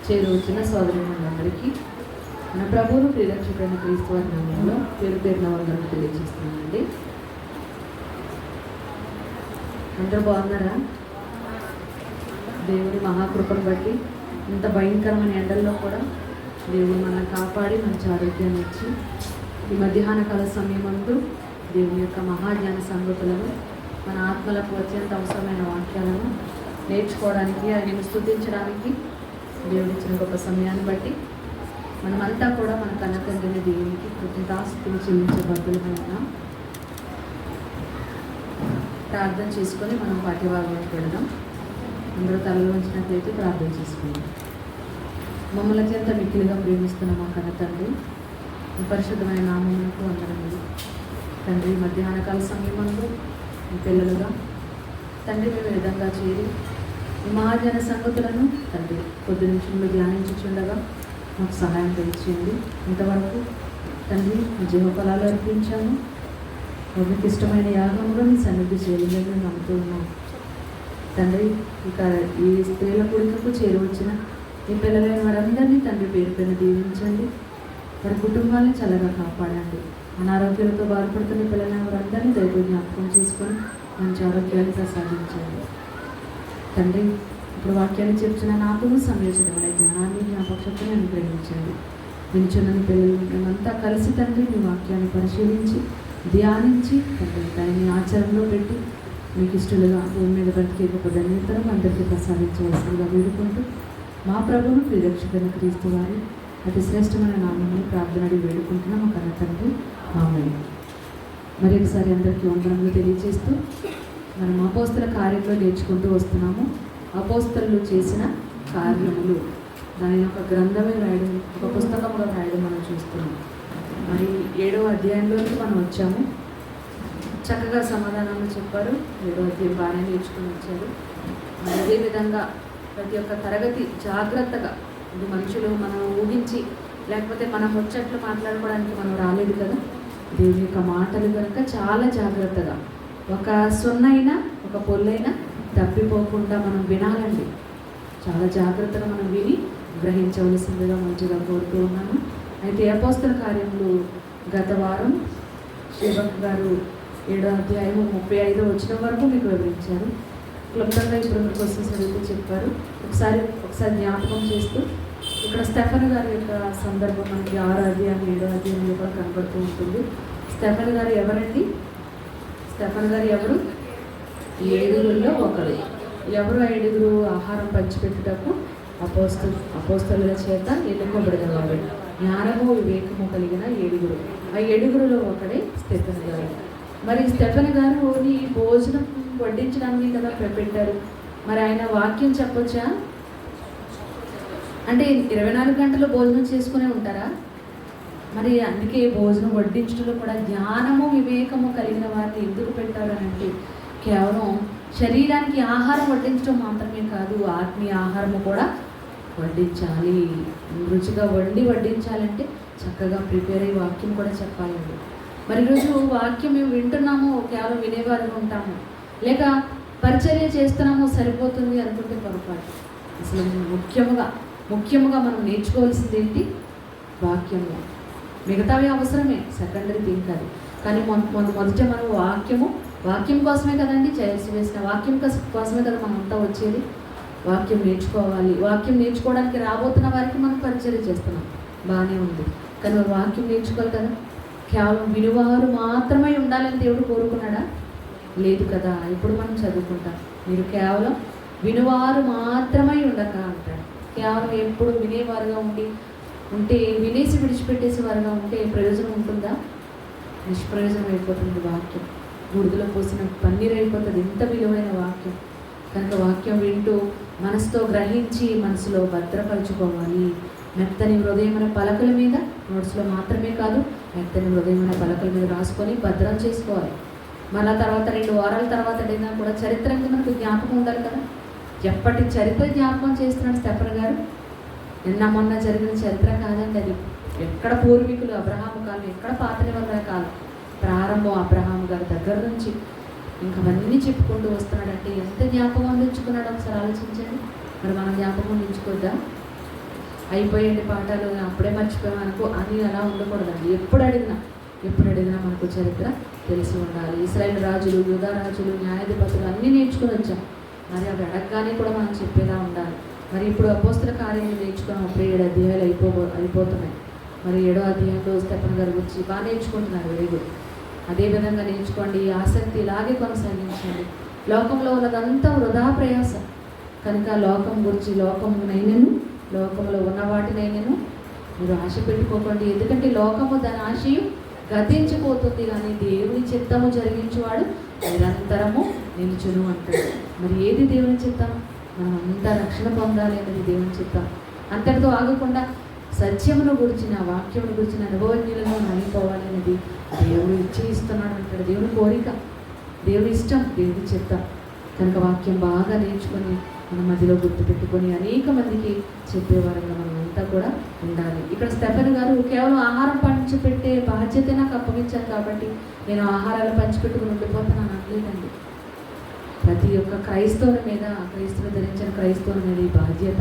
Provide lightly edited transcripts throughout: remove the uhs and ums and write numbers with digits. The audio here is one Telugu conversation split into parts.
చేరువచ్చిన సోదరులందరికీ మన ప్రభువును ప్రియరక్షకుడైన క్రీస్తు వారి నామములో పేరు పేరున వందనాలు తెలియజేస్తున్నానండి. అందరూ బాగున్నారా? దేవుని మహాకృపను బట్టి ఇంత భయంకరమైన ఎండల్లో కూడా దేవుడు మనల్ని కాపాడి మంచి ఆరోగ్యాన్ని ఇచ్చి ఈ మధ్యాహ్న కాల సమయమందు దేవుని యొక్క మహాజ్ఞాన సంగతులను మన ఆత్మలకు అత్యంత అవసరమైన వాక్యాలను నేర్చుకోవడానికి ఆయనను స్తుతించడానికి దేవుడిచ్చిన గొప్ప సమయాన్ని బట్టి మనమంతా కూడా మన కన్నతండ్రిని దేవునికి కృతజ్ఞతాస్తుతులు చెల్లించే బద్దులమైన ప్రార్థన చేసుకొని మనం పాఠ్యభాగంలోకి వెళదాం. అందరూ తలలో ఉంచినట్లయితే ప్రార్థన చేసుకుందాం. మమ్మల్ని అత్యంత మిక్కిలిగా ప్రేమిస్తున్న మా కన్నతండ్రి, ఈ పరిశుద్ధమైన నామమునకు వందనములు తండ్రి. మధ్యాహ్న కాల సమయమందు మీ పిల్లలుగా తండ్రి మేము ఈ విధంగా చేరి ఈ మహాజన సంగతులను తండ్రి కొద్ది నిమిషంలో ధ్యానించుచుండగా మాకు సహాయం తెలియచేయండి. ఇంతవరకు తండ్రి మీ జీవఫలాలు అర్పించాము. మీకు ఇష్టమైన యాగంలో మీ సన్నిధి చేయాలని మేము నమ్ముతూ ఉన్నాం తండ్రి. ఇక ఈ స్త్రీల కూడికకు చేరువచ్చిన ఈ పిల్లలైన వారందరినీ తండ్రి పేరు పైన దీవించండి. వారి కుటుంబాన్ని చల్లగా కాపాడండి. అనారోగ్యాలతో బాధపడుతున్న పిల్లలైన వారందరినీ దైవ జ్ఞాపకం చేసుకొని మంచి ఆరోగ్యాన్ని ప్రసాదించండి తండ్రి. ఇప్పుడు వాక్యాన్ని చెప్తున్న నాకును సంయోజనమైన జ్ఞానాన్ని జ్ఞాపకశక్తిని అనుగ్రహించండి. వినిచున్న పిల్లలు మేమంతా కలిసి తండ్రి మీ వాక్యాన్ని పరిశీలించి ధ్యానించి తండ్రి దాన్ని ఆచరణలో పెట్టి మీకు ఇష్టలుగా భూమి మీద బ్రతికే గొప్ప ధన్యతరం అందరికీ ప్రసాదించవలసిందిగా వేడుకుంటూ మా ప్రభువును ప్రియరక్షకుడైన క్రీస్తు వారి అతి శ్రేష్టమైన నామమును ప్రార్థనడి వేడుకుంటున్నాం మా కన్న తండ్రి ఆమేన్. మరి ఒకసారి అందరికీ వందనములు తెలియజేస్తూ మనం అపోస్తల కార్యంలో నేర్చుకుంటూ వస్తున్నాము. అపోస్తలు చేసిన కార్యములు దాని ఒక గ్రంథమే రాయడం, ఒక పుస్తకంలో రాయడం మనం చూస్తున్నాం. మరి 7వ అధ్యాయంలోకి మనం వచ్చాము. చక్కగా సమాధానాలు చెప్పారు. 7వ అధ్యాయం బాగానే నేర్చుకుని వచ్చారు. మరి అదేవిధంగా ప్రతి ఒక్క తరగతి జాగ్రత్తగా, ఇది మనుషులు మనం ఊహించి లేకపోతే మనం వచ్చేట్లు మాట్లాడుకోవడానికి మనం రాలేదు కదా. దేవుని యొక్క మాటలు కనుక చాలా జాగ్రత్తగా ఒక సొన్నైనా ఒక పొల్లైనా తప్పిపోకుండా మనం వినాలండి. చాలా జాగ్రత్తగా మనం విని గ్రహించవలసిందిగా మంచిగా కోరుతూ ఉన్నాను. అయితే అపోస్తల కార్యములు గత వారం శివక్ గారు 7వ అధ్యాయం 35వ వచనం వరకు మీకు వివరించారు. క్లుప్తంగా ఇప్పుడు కోసం చదివితే చెప్పారు. ఒకసారి జ్ఞాపకం చేస్తూ ఇక్కడ స్టెఫన్ గారి యొక్క సందర్భం మనకి 6వ అధ్యాయం 7వ అధ్యాయంలో కూడా కనబడుతూ ఉంటుంది. స్టెఫన్ గారు ఎవరండి? స్టెఫన్ గారు ఎవరు? 7గురుల్లో ఒకరు. ఎవరు 5గురు? ఆహారం పంచిపెట్టుటకు అపోస్తలుల చేత ఎన్నుకోబడిన వారు, జ్ఞానము వివేకము కలిగిన 7గురు. ఆ 7గురులో ఒకడే స్టెఫన్ గారు. మరి స్టెఫన్ గారు ఈ భోజనం వడ్డించడానికి కదా పెట్టారు. మరి ఆయన వాక్యం చెప్పొచ్చా? అంటే 24 గంటలు భోజనం చేసుకునే ఉంటారా? మరి అందుకే భోజనం వడ్డించడంలో కూడా జ్ఞానము వివేకము కలిగిన వారిని ఎందుకు పెట్టారని అంటే, కేవలం శరీరానికి ఆహారం వడ్డించడం మాత్రమే కాదు, ఆత్మీయ ఆహారము కూడా వడ్డించాలి. రుచిగా వడ్డించాలంటే చక్కగా ప్రిపేర్ అయ్యి వాక్యం కూడా చెప్పాలండి. మరి ఈరోజు వాక్యం మేము వింటున్నాము, కేవలం వినేవారుగా ఉంటాము, లేక పరిచర్య చేస్తున్నాము సరిపోతుంది అనుకుంటే పొరపాటు. అసలు ముఖ్యముగా మనం నేర్చుకోవాల్సింది ఏంటి? వాక్యము. మిగతావి అవసరమే, సెకండరీ థింగ్ కాదు. కానీ మొదట మనం వాక్యం కోసమే కదండి చేయాల్సి వేసిన వాక్యం కోసమే కదా మనం అంతా వచ్చేది. వాక్యం నేర్చుకోవాలి. వాక్యం నేర్చుకోవడానికి రాబోతున్న వారికి మనం పరిచర్య చేస్తున్నాం, బాగానే ఉంది. కానీ వాక్యం నేర్చుకోవాలి కదా. కేవలం వినువారు మాత్రమే ఉండాలని దేవుడు కోరుకున్నాడా? లేదు కదా. ఇప్పుడు మనం చదువుకుంటాం, మీరు కేవలం వినువారు మాత్రమే ఉండక అంటాడు. కేవలం ఎప్పుడు వినేవారుగా ఉంటే వినేసి విడిచిపెట్టేసి వారుగా ఉంటే ప్రయోజనం ఉంటుందా? నిష్ప్రయోజనం అయిపోతుంది. వాక్యం బుడిదలో పోసిన పన్నీర్ అయిపోతుంది. ఎంత విలువైన వాక్యం కనుక వాక్యం వింటూ మనసుతో గ్రహించి మనసులో భద్రపరచుకోవాలి. మెత్తని హృదయమైన పలకల మీద, నోట్స్లో మాత్రమే కాదు, మెత్తని హృదయమైన పలకల మీద రాసుకొని భద్రం చేసుకోవాలి. మళ్ళా తర్వాత 2 వారాల తర్వాత ఏదైనా కూడా చరిత్ర మనకు జ్ఞాపకం ఉండాలి కదా. ఎప్పటి చరిత్ర జ్ఞాపకం చేస్తున్నాడు స్టెఫన్ గారు? నిన్న మొన్న జరిగిన చరిత్ర కాదండి అది. ఎక్కడ పూర్వీకులు అబ్రహాము కాలం, ఎక్కడ పాత నిబంధన కాలం, ప్రారంభం అబ్రహాము గారి దగ్గర నుంచి ఇంకా అవన్నీ చెప్పుకుంటూ వస్తున్నాడంటే ఎంత జ్ఞాపకం అందించుకున్నాడు ఒకసారి ఆలోచించండి. మరి మనం జ్ఞాపకం ఉంచుకోద్దా? అయిపోయేటి పాఠాలు అప్పుడే మర్చిపోయాం అనుకో అని అలా ఉండకూడదండి. ఎప్పుడు అడిగినా మనకు చరిత్ర తెలిసి ఉండాలి. ఇశ్రాయేలు రాజులు, యూదా రాజులు, న్యాయాధిపతులు అన్నీ నేర్చుకుని వచ్చాం. మరి అవి అడగగానే కూడా మనం చెప్పేలా ఉండాలి. మరి ఇప్పుడు అపోస్తల కార్యాలు నేర్చుకున్నాం. అప్పుడే 7 అధ్యాయాలు అయిపోతున్నాయి. మరి 7వ అధ్యాయంలో స్టెఫెన్ గారు వచ్చి బాగా నేర్చుకుంటున్నారు. Very good. అదేవిధంగా నేర్చుకోండి. ఆసక్తి ఇలాగే కొనసాగించండి. లోకంలో ఉన్నదంతా వృధా ప్రయాసం కనుక లోకం గురించి లోకంలో ఉన్న వాటినైనను మీరు ఆశ పెట్టుకోకండి. ఎందుకంటే లోకము దాని ఆశయు గతించిపోతుంది, కానీ దేవుని చిత్తము జరిగించేవాడు నిరంతరము నిలుచును అంటాడు. మరి ఏది దేవుని చిత్తం? మనం అంతా రక్షణ పొందాలి అనేది దేవుని చిత్తం. అంతటితో ఆగకుండా సత్యమును గురించిన, వాక్యమును గురించిన అనుభవజ్ఞులను అయిపోవాలి అనేది దేవుడు ఇస్తున్నాడు అంటాడు. దేవుని కోరిక, దేవుని ఇష్టం, దేవుని చిత్తం. కనుక వాక్యం బాగా నేర్చుకొని మన మధ్యలో గుర్తుపెట్టుకొని అనేక మందికి చెప్పేవారంగా మనం అంతా కూడా ఉండాలి. ఇక్కడ స్టెఫెన్ గారు కేవలం ఆహారం పంచిపెట్టే బాధ్యత నాకు అప్పగించాను కాబట్టి నేను ఆహారాలు పంచిపెట్టుకుని ఉండిపోతాను అనట్లేదండి. ప్రతి ఒక్క క్రైస్తవుని మీద, క్రైస్తవులు ధరించిన క్రైస్తవుని మీద ఈ బాధ్యత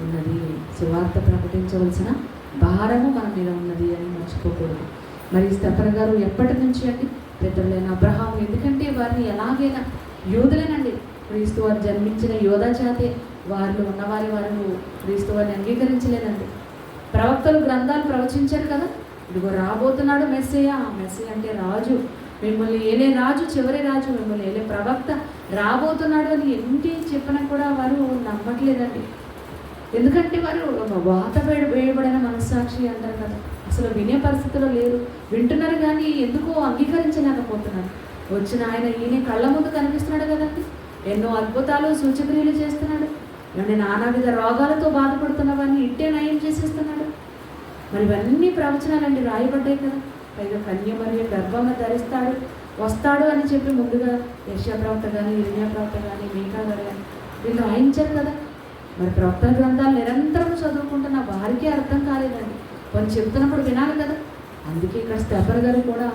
ఉన్నది. సువార్త ప్రకటించవలసిన భారము మన మీద ఉన్నది అని మర్చిపోకూడదు. మరి స్టెఫెన్ గారు ఎప్పటి నుంచి అండి? పెద్దలైన అబ్రహాము, ఎందుకంటే వారిని ఎలాగైనా యూదులేనండి. క్రీస్తు వారు జన్మించిన యోధా జాతే వారిలో ఉన్నవారు క్రీస్తు వారిని అంగీకరించలేదండి. ప్రవక్తలు గ్రంథాలు ప్రవచించారు కదా, ఇదిగో రాబోతున్నాడు మెస్సయ్య. మెస్సయ్య అంటే రాజు, మిమ్మల్ని ఏలే రాజు, చివరి రాజు, మిమ్మల్ని ఏలే ప్రవక్త రాబోతున్నాడు అని ఎన్ని చెప్పినా కూడా వారు నమ్మట్లేదండి. ఎందుకంటే వారు వాత వేయబడిన మనస్సాక్షి అంటారు కదా, అసలు వినే పరిస్థితిలో లేరు. వింటున్నారు కానీ ఎందుకో అంగీకరించలేకపోతున్నారు. వచ్చిన ఆయన ఈయన కళ్ళ ముందు కనిపిస్తున్నాడు కదండి, ఎన్నో అద్భుతాలు సూచక్రియలు చేస్తున్నాడు. ఏమంటే నానావిధ రోగాలతో బాధపడుతున్న వారిని ఇట్టే నయం చేసేస్తున్నాడు. మరి ఇవన్నీ ప్రవచనాలండి, రాయబడ్డాయి కదా. పైగా కన్య మరియు గర్భంగా ధరిస్తాడు, వస్తాడు అని చెప్పి ముందుగా యెషయా ప్రవక్త కానీ, ఇర్మీయా ప్రవక్త కానీ, మీకా గారు కానీ వీళ్ళు రాయించారు కదా. మరి ప్రవక్త గ్రంథాలు నిరంతరం చదువుకుంటున్న వారికే అర్థం కాలేదండి. వాళ్ళు చెప్తున్నప్పుడు వినాలి కదా. అందుకే ఇక్కడ స్టెఫెన్ గారు కూడా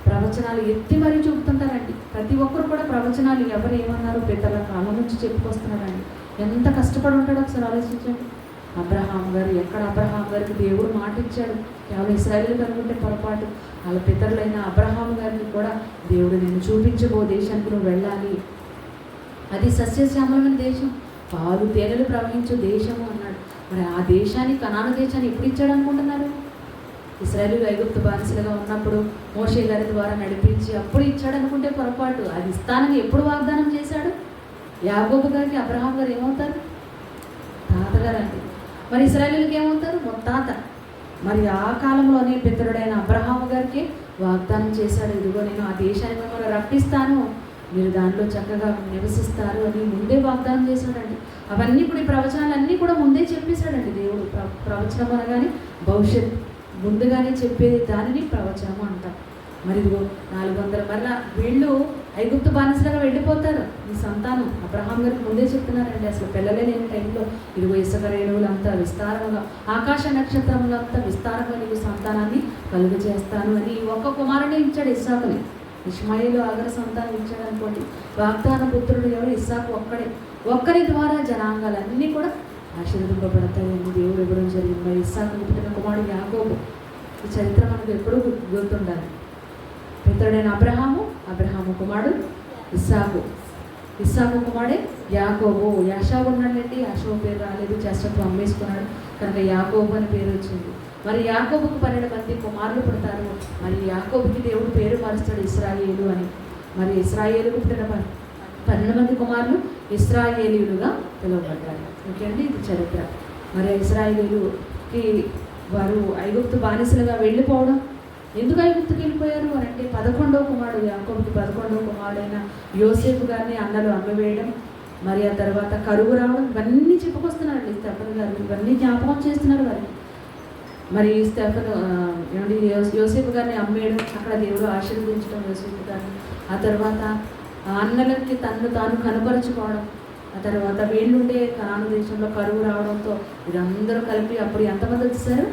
ప్రవచనాలు ఎత్తి మరీ చూపుతుంటారండి. ప్రతి ఒక్కరు కూడా ప్రవచనాలు ఎవరు ఏమన్నారో పెద్దల కాలం నుంచి చెప్పుకొస్తున్నారండి. ఎంత కష్టపడి ఉంటాడో ఒకసారి ఆలోచించండి. అబ్రహాం గారు, ఎక్కడ అబ్రహాం గారికి దేవుడు మాట ఇచ్చాడు, కేవలం ఇశ్రాయేలు అనుకుంటే పొరపాటు. వాళ్ళ పితరులైన అబ్రహాం గారికి కూడా దేవుడు నేను చూపించబో దేశానికి నువ్వు వెళ్ళాలి, అది సస్యశ్యామలమైన దేశం, పాలు తేనెలు ప్రవహించు దేశము అన్నాడు. మరి ఆ దేశాన్ని, కనాను దేశాన్ని ఎప్పుడు ఇచ్చాడు అనుకుంటున్నారు? ఇశ్రాయేలు ఐగుప్తు బానిసలుగా ఉన్నప్పుడు మోషే గారి ద్వారా నడిపించి అప్పుడు ఇచ్చాడు అనుకుంటే పొరపాటు. అది ఇస్తానని ఎప్పుడు వాగ్దానం చేశాడు? యాకోబు గారికి అబ్రహాం గారు ఏమవుతారు? తాతగారు అండి. మరి ఇశ్రాయేలుకి ఏమవుతారు? ముత్తాత. మరి ఆ కాలంలోనే పితరుడైన అబ్రహాము గారికి వాగ్దానం చేశాడు, ఇదిగో నేను ఆ దేశాన్ని మిమ్మల్ని రప్పిస్తాను, మీరు దానిలో చక్కగా నివసిస్తారు అని ముందే వాగ్దానం చేశాడండి. అవన్నీ ఇప్పుడు ఈ ప్రవచనాలన్నీ కూడా ముందే చెప్పేశాడండి దేవుడు. ప్రవచనం అనగానే భవిష్యత్ ముందుగానే చెప్పేది దానిని ప్రవచనము అంటాం. మరి ఇదిగో 400 మరలా వీళ్ళు ఐగుప్తు బానిసలుగా వెళ్ళిపోతారు. ఈ సంతానం అబ్రహాం గారికి ముందే చెప్తున్నారండి. అసలు పిల్లలే లేని టైంలో ఇదిగో ఇసుక రేణువులంతా విస్తారంగా, ఆకాశ నక్షత్రములంతా విస్తారంగా నీకు సంతానాన్ని కలుగు చేస్తాను అని ఒక్క కుమారుడే ఇచ్చాడు, ఇస్సాకుని. ఇష్మాయేలు ఆగర సంతానం ఇచ్చాడు అనుకోండి. వాగ్దాన పుత్రుడు ఎవరు? ఇస్సాకు ఒక్కడే. ఒక్కరి ద్వారా జనాంగాలన్నీ కూడా ఆశీర్వదింపబడతాయని దేవుడు ఇవ్వడం జరిగింది. మరి ఇస్సాకు పుట్టిన కుమారుడు యాకోబు. ఈ చరిత్ర మనకు ఎప్పుడూ గుర్తుండాలి. పితరుడైన అబ్రహాము కుమారుడు ఇస్సాకు కుమారుడే యాకోబు. యాషావు ఉన్నాడండి, యాషావు పేరు రాలేదు, చేష్టత్వం అమ్మేసుకున్నాడు కనుక యాకోబు అని పేరు వచ్చింది. మరి యాకోబుకు 12 మంది కుమారులు పుడతారు. మరి యాకోబుకి దేవుడు పేరు మారుస్తాడు ఇశ్రాయేలు అని. మరి ఇశ్రాయేలుకు పుట్టిన 12 మంది కుమారులు ఇశ్రాయేలీయులుగా పిలువబడ్డారు. ఓకే అండి, ఇది చరిత్ర. మరి ఇశ్రాయేలీయులకి వారు ఐగుప్తు బానిసలుగా వెళ్ళిపోవడం, ఎందుకు ఐగుప్తుకి వెళ్ళిపోయారు అని అంటే 11వ కుమారుడు యాకోబుకి 11వ కుమారుడైన యోసేపు గారిని అన్నలు అమ్మవేయడం, మరి ఆ తర్వాత కరువు రావడం, ఇవన్నీ చెప్పుకొస్తున్నారండి స్టెఫెన్ గారు. ఇవన్నీ జ్ఞాపకం చేస్తున్నారు వారికి. మరి స్టెఫెన్ ఏమండి యోసేపు గారిని అమ్మేయడం, అక్కడ దేవుడు ఆశీర్వదించడం యోసేపు గారిని. ఆ తర్వాత అన్నలకి తను తాను కనపరుచుకోవడం, ఆ తర్వాత వీళ్ళుండే కనాను దేశంలో కరువు రావడంతో వీరందరూ కలిపి అప్పుడు ఎంతమంది వచ్చేసారు?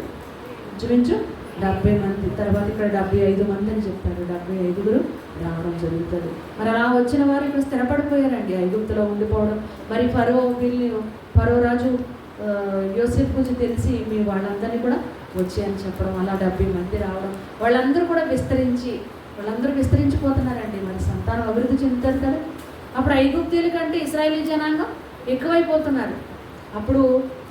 ఇంచుమించు 70 మంది, తర్వాత ఇక్కడ 75 మంది అని చెప్పారు. 75 రావడం జరుగుతుంది. మరి అలా వచ్చిన వారు ఇక్కడ స్థిరపడిపోయారండి, ఐగుప్తులో ఉండిపోవడం. మరి ఫరో రాజు యోసేపు గురించి తెలిసి మీ వాళ్ళందరినీ కూడా వచ్చి అని చెప్పడం, అలా 70 మంది రావడం, వాళ్ళందరూ కూడా విస్తరించిపోతున్నారండి. మరి సంతానం అభివృద్ధి చెందుతారు కదా. అప్పుడు ఐగుప్తీయుల కంటే ఇశ్రాయేలీ జనాంగం ఎక్కువైపోతున్నారు. అప్పుడు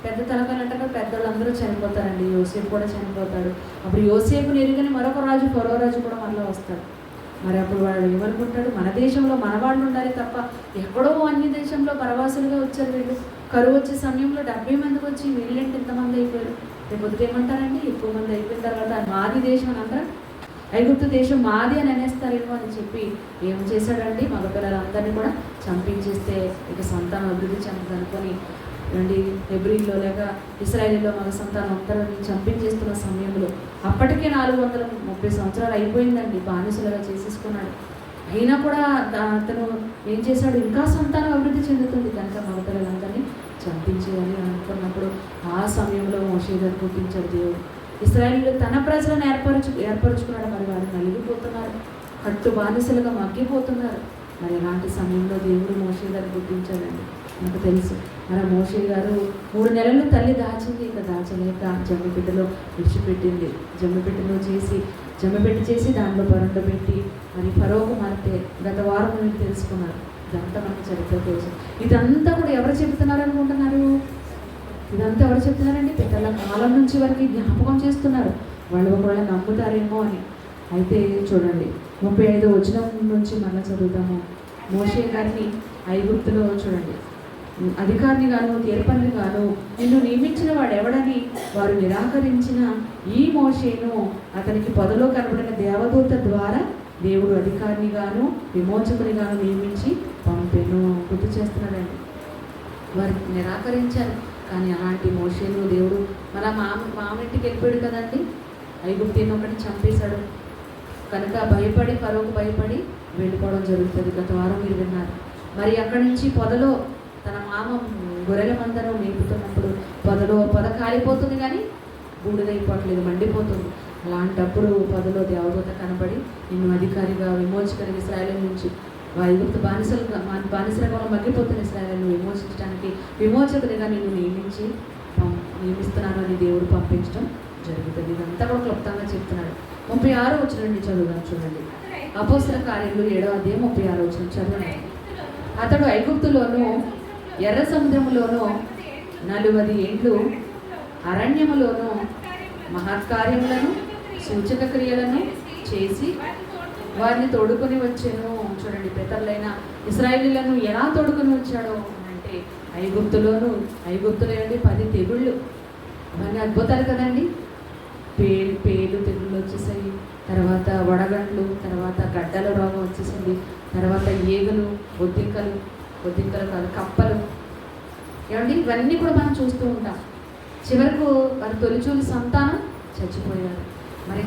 పెద్ద తలకాయలు అంటారు, పెద్దోళ్ళందరూ చనిపోతారండి. యోసేపు కూడా చనిపోతాడు. అప్పుడు యోసేపుని ఎరుగని మరొక రాజు, ఫరో రాజు కూడా మనలో వస్తాడు. మరి అప్పుడు వాడు ఏమనుకుంటాడు, మన దేశంలో మన వాళ్ళు ఉండాలి తప్ప ఎక్కడో అన్ని దేశంలో పరవాసులుగా వచ్చారు వీళ్ళు. కరువు వచ్చే సమయంలో 70 మందికి వచ్చి వీళ్ళేంటి ఇంతమంది అయిపోయారు. రేపు పొద్దుట ఏమంటారండి, ఎక్కువ మంది అయిపోయిన తర్వాత మాది దేశం అని అంటారు, ఐగుప్తు దేశం మాది అని అనేస్తారేమో అని చెప్పి ఏం చేశాడండి, మగపిల్లలందరినీ కూడా చంపించేస్తే ఇక సంతానం అభివృద్ధి చెందదనుకొని అండి హెబ్రీలో లేక ఇశ్రాయేలీలో మగ సంతానం అందరినీ చంపించేస్తున్న సమయంలో అప్పటికే 430 సంవత్సరాలు అయిపోయిందండి, బానిసలుగా చేసేసుకున్నాడు. అయినా కూడా అతను ఏం చేశాడు, ఇంకా సంతానం అభివృద్ధి చెందుతుంది కనుక మగపిల్లలందరినీ చంపించేయాలి అనుకున్నప్పుడు ఆ సమయంలో మోషే గారు పుట్టించాడు దేవుడు. ఇశ్రాయేలీలు తన ప్రజలను ఏర్పరచుకున్నాడు. మరి వారు నలిగిపోతున్నారు, కట్టు బానిసలుగా మగ్గిపోతున్నారు. మరి ఇలాంటి సమయంలో దేవుడు మోషే గారు పుట్టించాడండి. నాకు తెలుసు. మరి మోషే గారు 3 నెలలు తల్లి దాచింది, ఇక దాచలేక జమ్మిపెట్టెలో విడిచిపెట్టింది. జమ్మిపెట్టి చేసి దానిలో బరుండ పెట్టి మరి ఫరోకు మారితే గత వారం మీరు తెలుసుకున్నారు. ఇదంతా మనకి చరిత్ర తెలుసు. ఇదంతా కూడా ఎవరు చెబుతున్నారు అనుకుంటున్నారు? ఇదంతా ఎవరు చెప్తున్నారండి? పెద్దల కాలం నుంచి వారికి జ్ఞాపకం చేస్తున్నారు. వాళ్ళు ఒకవేళ నమ్ముతారేమో అని. అయితే చూడండి 35వ వచనం నుంచి మళ్ళీ చదువుతాము. మోషే గారిని ఐగుప్తులో చూడండి అధికారిని గాను తీర్పని గాను నిన్ను నియమించిన వాడు ఎవడని వారు నిరాకరించిన ఈ మోషేను అతనికి పొదలో కనబడిన దేవదూత ద్వారా దేవుడు అధికారిని గాను విమోచకుని గాను నియమించి పంపెను. గుర్తు చేస్తున్నాడండి. వారు నిరాకరించారు. కానీ అలాంటి మోషేను దేవుడు మన మామింటికి వెళ్ళిపోయాడు కదండి, ఐగుప్తీని ఒకటి చంపేశాడు కనుక భయపడి ఫరోకు భయపడి వెళ్ళిపోవడం జరుగుతుంది. గత వారం మీరు విన్నారు. మరి అక్కడి నుంచి పొదలో తన మామ గొర్రెల మందరం మేపుతున్నప్పుడు పొద కాలిపోతుంది కానీ బూడిదైపోవట్లేదు, మండిపోతుంది. అలాంటప్పుడు పొదలో దేవదూత కనబడి నిన్ను అధికారిగా విమోచకునికి ఇశ్రాయేలు నుంచి ఐగుప్తు బానిసలుగా మగ్గిపోతున్న ఇశ్రాయేలును విమోచించడానికి విమోచకునిగా నిన్ను నియమిస్తున్నాను అని దేవుడు పంపించడం జరుగుతుంది. ఇదంతా కూడా క్లుప్తంగా చెప్తున్నాడు. 36వ వచనం నుండి చదువుదాం చూడండి. అపోస్తల కార్యములు 7వ అధ్యాయం 36వ వచనం చదవండి. అతడు ఐగుప్తులోను ఎర్ర సముద్రములోను 40 ఏండ్లు అరణ్యములోను మహత్కార్యములను సూచక క్రియలను చేసి వారిని తోడుకొని వచ్చాను. చూడండి, పితరులైన ఇశ్రాయేలీలను ఎలా తోడుకొని వచ్చాడో అంటే ఐగుప్తులో 10 తెగుళ్ళు, అవన్నీ అద్భుతాలు కదండి. పేలు తెగుళ్ళు వచ్చేసాయి, తర్వాత వడగండ్లు, తర్వాత గడ్డల రోగం వచ్చేసింది, తర్వాత ఏగులు, బొద్దింకలు కాదు కప్పలు, ఏమండి ఇవన్నీ కూడా మనం చూస్తూ ఉంటాం. చివరకు వారి తొలిచూలు సంతానం చచ్చిపోయారు. మరి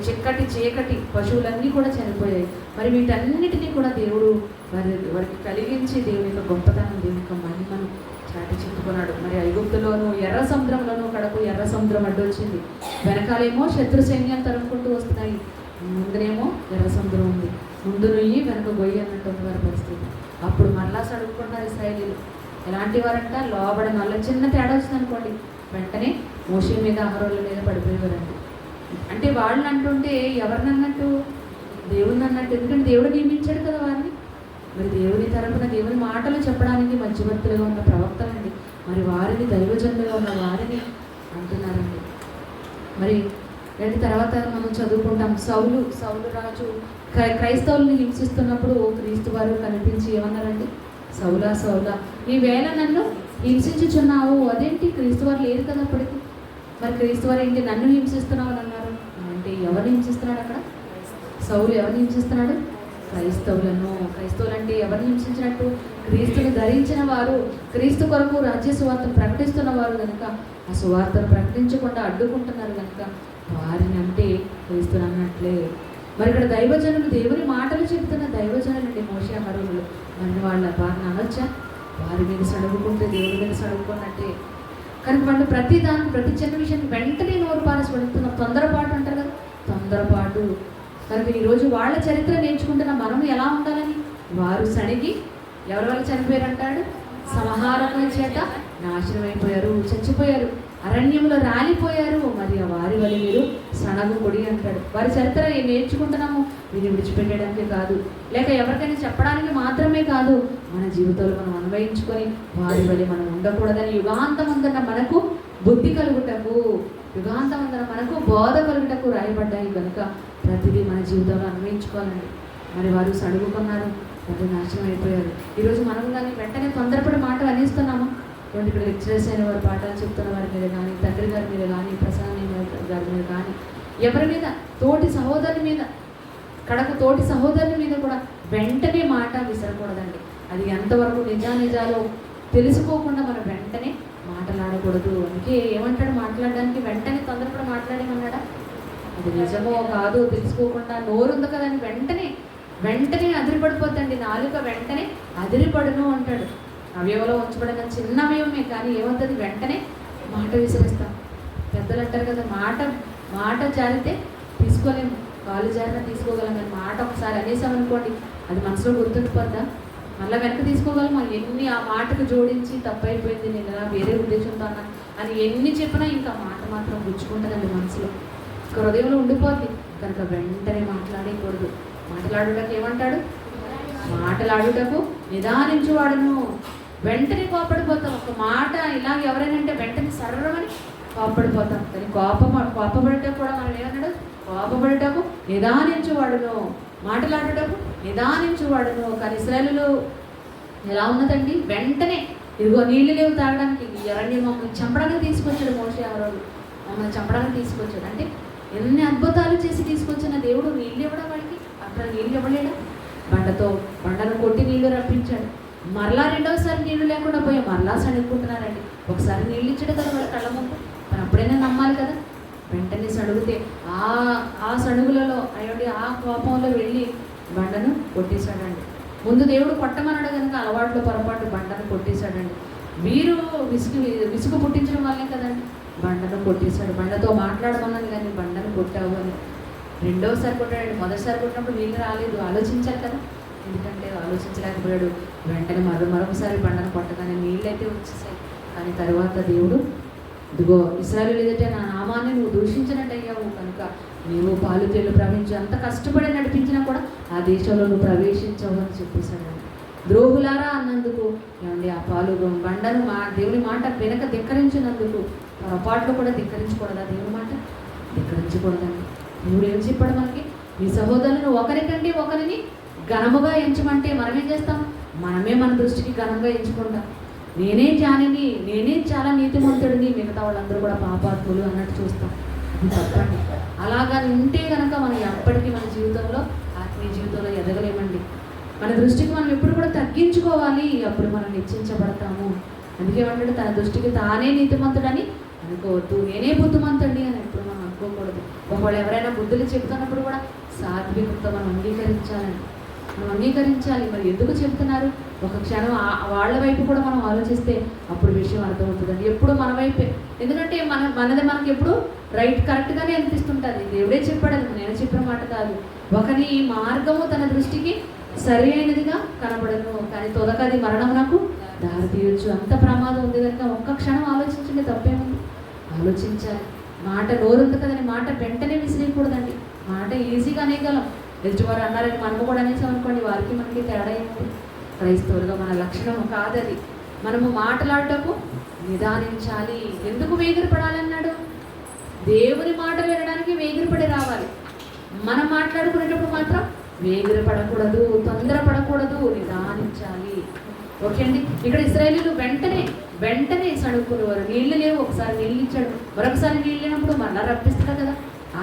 చీకటి పశువులన్నీ కూడా చనిపోయాయి. మరి వీటన్నిటినీ కూడా దేవుడు వారికి కలిగించి దేవుని యొక్క గొప్పతనం, దేవుని యొక్క మహిమను చాటి చెప్పుకున్నాడు. మరి ఐగుప్తులోను ఎర్ర సముద్రంలోనూ కడకు ఎర్ర సముద్రం అడ్డు వచ్చింది. వెనకాలేమో శత్రు సైన్యాలు తరుముకుంటూ వస్తున్నాయి, ముందునేమో ఎర్ర సముద్రం ఉంది. ముందు నుయ్యి వెనక గొయ్యి అన్నట్టు వారి పరిస్థితి. అప్పుడు మరలా సడుపుకున్నారు ఇశ్రాయేలీలు. ఎలాంటి వారంట, లోబడ నల్ల చిన్న తేడా వచ్చిందనుకోండి వెంటనే మోషే మీద అహరోన్ల మీద పడిపోయేవారండి. అంటే వాళ్ళని అంటుంటే ఎవరిని అన్నట్టు? దేవుని అన్నట్టు. ఎందుకంటే దేవుడు నియమించాడు కదా వారిని. మరి దేవుని తరపున దేవుని మాటలు చెప్పడానికి మధ్యవర్తులుగా ఉన్న ప్రవక్తలండి. మరి వారిని దైవజనులుగా ఉన్న వారిని అంటున్నారండి. మరి దాని తర్వాత మనం చదువుకుంటాం. సౌలు రాజు క్రైస్తవుల్ని హింసిస్తున్నప్పుడు క్రీస్తు వారు కనిపించి ఏమన్నారండి? సౌలా ఈ వేళ నన్ను హింసించుచున్నావు. అదేంటి, క్రీస్తు వారు లేరు కదా అప్పటికి. మరి క్రీస్తు వారు ఏంటి నన్ను హింసిస్తున్నావు అని అన్నారు అంటే ఎవరిని హింసిస్తున్నాడు అక్కడ? సౌలు ఎవరిని హింసిస్తున్నాడు? క్రైస్తవులు అంటే ఎవరిని హింసించినట్టు? క్రీస్తుని ధరించిన వారు, క్రీస్తు కొరకు రాజ్య సువార్తను ప్రకటిస్తున్న వారు కనుక ఆ సువార్తను ప్రకటించకుండా అడ్డుకుంటున్నారు కనుక వారిని అంటే క్రీస్తుని అన్నట్లే. మరి ఇక్కడ దైవజనులు దేవుని మాటలు చెబుతున్న దైవజనులు అంటే మోషే అహరోనులు. మరి వారిని అనొచ్చా? వారి మీద సడుగుకుంటే దేవుడి మీద సడుగుకున్నట్టే. కనుక వాళ్ళు ప్రతి చిన్న విషయాన్ని వెంటనే నోరు పారేసి వెళుతున్న తొందరపాటు అంటారు కదా, తొందరపాటు. కనుక ఈరోజు వాళ్ళ చరిత్ర నేర్చుకుంటున్న మనం ఎలా ఉండాలని, వారు సణిగి ఎవరి వల్ల చనిపోయారంటాడు, సంహారముల చేత నాశనం అయిపోయారు, చచ్చిపోయారు, అరణ్యంలో రాలిపోయారు, మరి వారి వల్ల మీరు సణగుడి అంటాడు. వారి చరిత్ర నేర్చుకుంటున్నాము వీరిని విడిచిపెట్టడానికి కాదు, లేక ఎవరికైనా చెప్పడానికి మాత్రమే కాదు, మన జీవితంలో మనం అన్వయించుకొని వారి వల్ల మనం ఉండకూడదని యుగాంతమందున మనకు బుద్ధి కలుగుటకు, యుగాంతమందున మనకు బోధ కలుగుటకు రాయబడ్డాయి. కనుక ప్రతిదీ మన జీవితంలో అన్వయించుకోవాలండి. మరి వారు సడుగుకున్నారు, వారు నాశనం అయిపోయారు. ఈరోజు మనం కానీ వెంటనే తొందరపడి మాటలు అనేస్తున్నాము. ఇక్కడ లెక్చరర్స్ అయిన వారు పాఠాలు చెప్తున్న వారి మీద కానీ, తండ్రి గారి మీద కానీ, ప్రసాద్ గారి మీద కానీ, ఎవరి మీద, తోటి సహోదరుని మీద, కడకు తోటి సహోదరుని మీద కూడా వెంటనే మాట విసరకూడదండి. అది ఎంతవరకు నిజానిజాలో తెలుసుకోకుండా మనం వెంటనే మాట్లాడకూడదు. అందుకే ఏమంటాడు, మాట్లాడడానికి వెంటనే తొందరపడి మాట్లాడేమన్నాడా, అది నిజమో కాదు తెలుసుకోకుండా నోరు ఉంది కదని వెంటనే అదిరిపడిపోతండి. నాలుక వెంటనే అదిరిపడును అంటాడు. అవయవలో ఉంచబడిన చిన్న అవయవమే, కానీ ఏమవుతుంది, వెంటనే మాట విసిరేస్తాం. పెద్దలు అంటారు కదా, మాట జారితే తీసుకోలేము, కాలు జారినా తీసుకోగలం, కానీ మాట ఒకసారి అనేసామనుకోండి అది మనసులో గుర్తుండిపోద్దా, మళ్ళీ వెనక్కి తీసుకోగలం. ఎన్ని ఆ మాటకు జోడించి తప్పైపోయింది, నేను ఇలా వేరే ఉద్దేశంతో అన్నా అని ఎన్ని చెప్పినా ఇంకా మాట మాత్రం గుచ్చుకుంటుందండి మనసులో, హృదయంలో ఉండిపోద్ది. కనుక వెంటనే మాట్లాడకూడదు. మాట్లాడుటకు ఏమంటాడు, మాట్లాడుటకు నిదానించువాడును. వెంటనే కోపడిపోతాం. ఒక మాట ఇలా ఎవరైనా అంటే వెంటనే సర్రమని కోపడిపోతాం. కానీ కోపపడటకు కూడా మనం ఏమన్నాడు, కోపపడటకు నిదానించువాడును, మాట్లాడుటకు నిదానించువాడును. కానీ ఇశ్రాయేలులో ఎలా ఉన్నదండి, వెంటనే ఇదిగో నీళ్ళు లేవు తాగడానికి, అరణ్యం మమ్మల్ని చంపడానికి తీసుకొచ్చాడు మోషే. ఆ రోజు మమ్మల్ని చంపడానికి తీసుకొచ్చాడు అంటే ఎన్ని అద్భుతాలు చేసి తీసుకొచ్చిన దేవుడు నీళ్ళు ఇవ్వడం వాళ్ళకి, అక్కడ నీళ్ళు ఇవ్వలేడా, బండను కొట్టి నీళ్లు రప్పించాడు. మరలా రెండవసారి నీళ్లు లేకుండా పోయి మరలా సణుక్కుంటున్నారండి. ఒకసారి నీళ్ళు ఇచ్చాడు కదా వాళ్ళ కళ్ళ ముందు, మరి అప్పుడైనా నమ్మాలి కదా. వెంటనే సడుగుతే ఆ సడుగులలో అయ్యండి ఆ కోపంలో వెళ్ళి బండను కొట్టేశాడండి. ముందు దేవుడు కొట్టమన్నాడు కనుక అలవాట్లో పొరపాటు బండను కొట్టేశాడండి. వీరు విసుగు పుట్టించడం వల్లే కదండి బండను కొట్టేశాడు. బండతో మాట్లాడమన్నది కానీ బండను కొట్టావు అని. రెండోసారి కొట్టాడు. మొదటిసారి కొట్టినప్పుడు నీళ్ళు రాలేదు, ఆలోచించాలి కదా, ఎందుకంటే ఆలోచించలేకపోయాడు. వెంటనే మరొకసారి బండను కొట్టగానే నీళ్ళు అయితే వచ్చేసాయి. కానీ తర్వాత దేవుడు, ఇదిగో ఇశ్రాయేలు ఎదుట నా నామాన్ని నువ్వు దూషించినట్టు అయ్యావు కనుక నీవు పాలు తేళ్లు ప్రవహించి అంత కష్టపడి నడిపించినా కూడా ఆ దేశంలో నువ్వు ప్రవేశించవు అని చెప్పేశాడు. ద్రోహులారా అన్నందుకు ఏమండి ఆ పాలు బండను దేవుని మాట వెనక ధిక్కరించినందుకు పొరపాట్లు కూడా ధిక్కరించకూడదా, దేవుని మాట ధిక్కరించకూడదండి. దేవుడు ఏం చెప్పాడు మనకి, మీ సహోదరులను ఒకరికంటే ఒకరిని ఘనముగా ఎంచమంటే మనం ఏం చేస్తాం, మనమే మన దృష్టికి ఘనంగా ఎంచుకుంటాం. నేనే జ్ఞానిని, నేనే చాలా నీతిమంతుడిని, మిగతా వాళ్ళందరూ కూడా పాపాత్ములు అన్నట్టు చూస్తాం. అది తప్పండి. అలాగా ఉంటే కనుక మనం ఎప్పటికీ మన జీవితంలో ఆత్మీయ జీవితంలో ఎదగలేమండి. మన దృష్టికి మనం ఎప్పుడు కూడా తగ్గించుకోవాలి, అప్పుడు మనం హెచ్చించబడతాము. అందుకే ఏమంటాడు, తన దృష్టికి తానే నీతిమంతుడని అనుకోవద్దు, నేనే బుద్ధిమంతుడి అని ఎప్పుడు మనం అనుకోకూడదు. ఒకవేళ ఎవరైనా బుద్ధులు చెప్తున్నప్పుడు కూడా సాత్వికంతో మనం అంగీకరించాలి. మరి ఎందుకు చెప్తున్నారు, ఒక క్షణం వాళ్ళ వైపు కూడా మనం ఆలోచిస్తే అప్పుడు విషయం అర్థమవుతుందండి. ఎప్పుడు మన వైపే, ఎందుకంటే మనది మనకి ఎప్పుడు కరెక్ట్గానే అనిపిస్తుంటుంది. దేవుడే చెప్పాడు, అది నేను చెప్పిన మాట కాదు. ఒకని మార్గము తన దృష్టికి సరి అయినదిగా కనబడను, కానీ తొదకది మరణమునకు దారి తీయొచ్చు. అంత ప్రమాదం ఉంది కనుక ఒక్క క్షణం ఆలోచించండి, తప్పేముంది, ఆలోచించాలి. మాట నోరుంది కదని మాట వెంటనే విసిరేయకూడదండి. మాట ఈజీగా అనేయగలం, ఎదుటివారు అన్నారని మనము కూడా అనేసాం అనుకోండి, వారికి మనకి తేడా ఏమిటి. క్రైస్తవులుగా మన లక్షణం కాదది. మనము మాట్లాడటకు నిదానించాలి. ఎందుకు వేగిరపడాలన్నాడు, దేవుని మాట వినడానికి వేగిరపడి రావాలి. మనం మాట్లాడుకునేటప్పుడు మాత్రం వేగిరపడకూడదు, తొందరపడకూడదు, నిదానించాలి. ఓకే అండి. ఇక్కడ ఇశ్రాయేలీయులు వెంటనే సణుక్కునేవారు. నీళ్లు లేవు, ఒకసారి నీళ్ళు ఇచ్చాడు, మరొకసారి నీళ్ళు లేనప్పుడు మళ్ళా రప్పిస్తాడు కదా,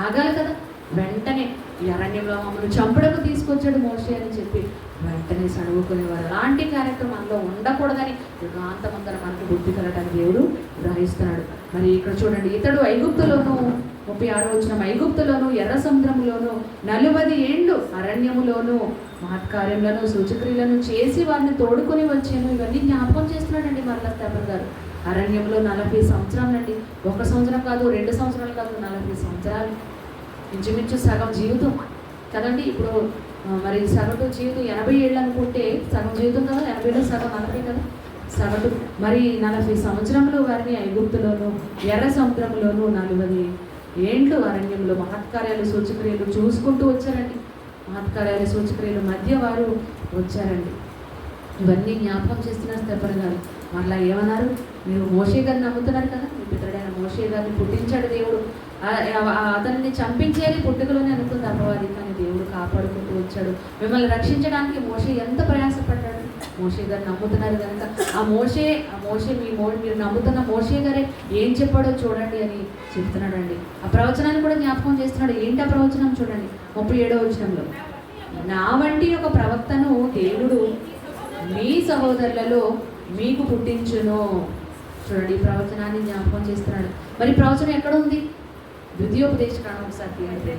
ఆగాలి కదా. వెంటనే ఈ అరణ్యంలో మమ్మల్ని చంపడకు తీసుకొచ్చాడు మోషే అని చెప్పి వెంటనే సణుగుకునేవారు. అలాంటి కార్యక్రమం మనలో ఉండకూడదని యుగాంతమందర మనకు బుద్ధి కలటానికి దేవుడు గ్రహిస్తున్నాడు. మరి ఇక్కడ చూడండి, ఇతడు ఐగుప్తులోను 36వ వచనం, ఐగుప్తులోను ఎర్ర సముద్రములోను 40 ఏండ్లు అరణ్యములోను మహత్కార్యములను సూచక్రియలను చేసి వారిని తోడుకొని వచ్చాను. ఇవన్నీ జ్ఞాపకం చేస్తున్నాడండి మరలా స్థాపన్ గారు. అరణ్యంలో 40 సంవత్సరాలు అండి, 1 సంవత్సరం కాదు, 2 సంవత్సరాలు కాదు, 40 సంవత్సరాలు. ఇంచుమించు సగం జీవితం కదండి. ఇప్పుడు మరి సగటు జీవితం 80 ఏళ్ళు అనుకుంటే సగం జీవితం కదా, 80లో సగం 40 కదా సగటు. మరి 40 సంవత్సరంలో వారిని ఐగుప్తులోను ఎర్ర సముద్రంలోను 40 ఏండ్లు అరణ్యంలో మహత్కార్యాలు సూచక్రియలు చూసుకుంటూ వచ్చారండి. మహత్కార్యాలు సూచక్రియల మధ్య వారు వచ్చారండి. ఇవన్నీ జ్ఞాపకం చేస్తున్నారు స్తెఫను గారు. మరలా ఏమన్నారు, మీరు మోషే గారిని నమ్ముతున్నారు కదా, మీ పితరుడైన మోషే గారిని పుట్టించాడు దేవుడు. అతన్ని చంపించేది పుట్టుకలోనే అనుకుంది అపవాది, కానీ దేవుడు కాపాడుకుంటూ వచ్చాడు. మిమ్మల్ని రక్షించడానికి మోషే ఎంత ప్రయాసపడ్డాడు. మోషే గారు నమ్ముతున్నారు కనుక ఆ మోషే మీరు నమ్ముతున్న మోషే గారే ఏం చెప్పాడో చూడండి అని చెప్తున్నాడండి. ఆ ప్రవచనాన్ని కూడా జ్ఞాపకం చేస్తున్నాడు. ఏంటి ఆ ప్రవచనం చూడండి 37వ వచనంలో, నా వంటి ఒక ప్రవక్తను దేవుడు మీ సహోదరులలో మీకు పుట్టించును. చూడండి ఈ ప్రవచనాన్ని జ్ఞాపకం చేస్తున్నాడు. మరి ప్రవచనం ఎక్కడ ఉంది? ద్వితీయోపదేశ కాండం ఒకసారి తీయండి.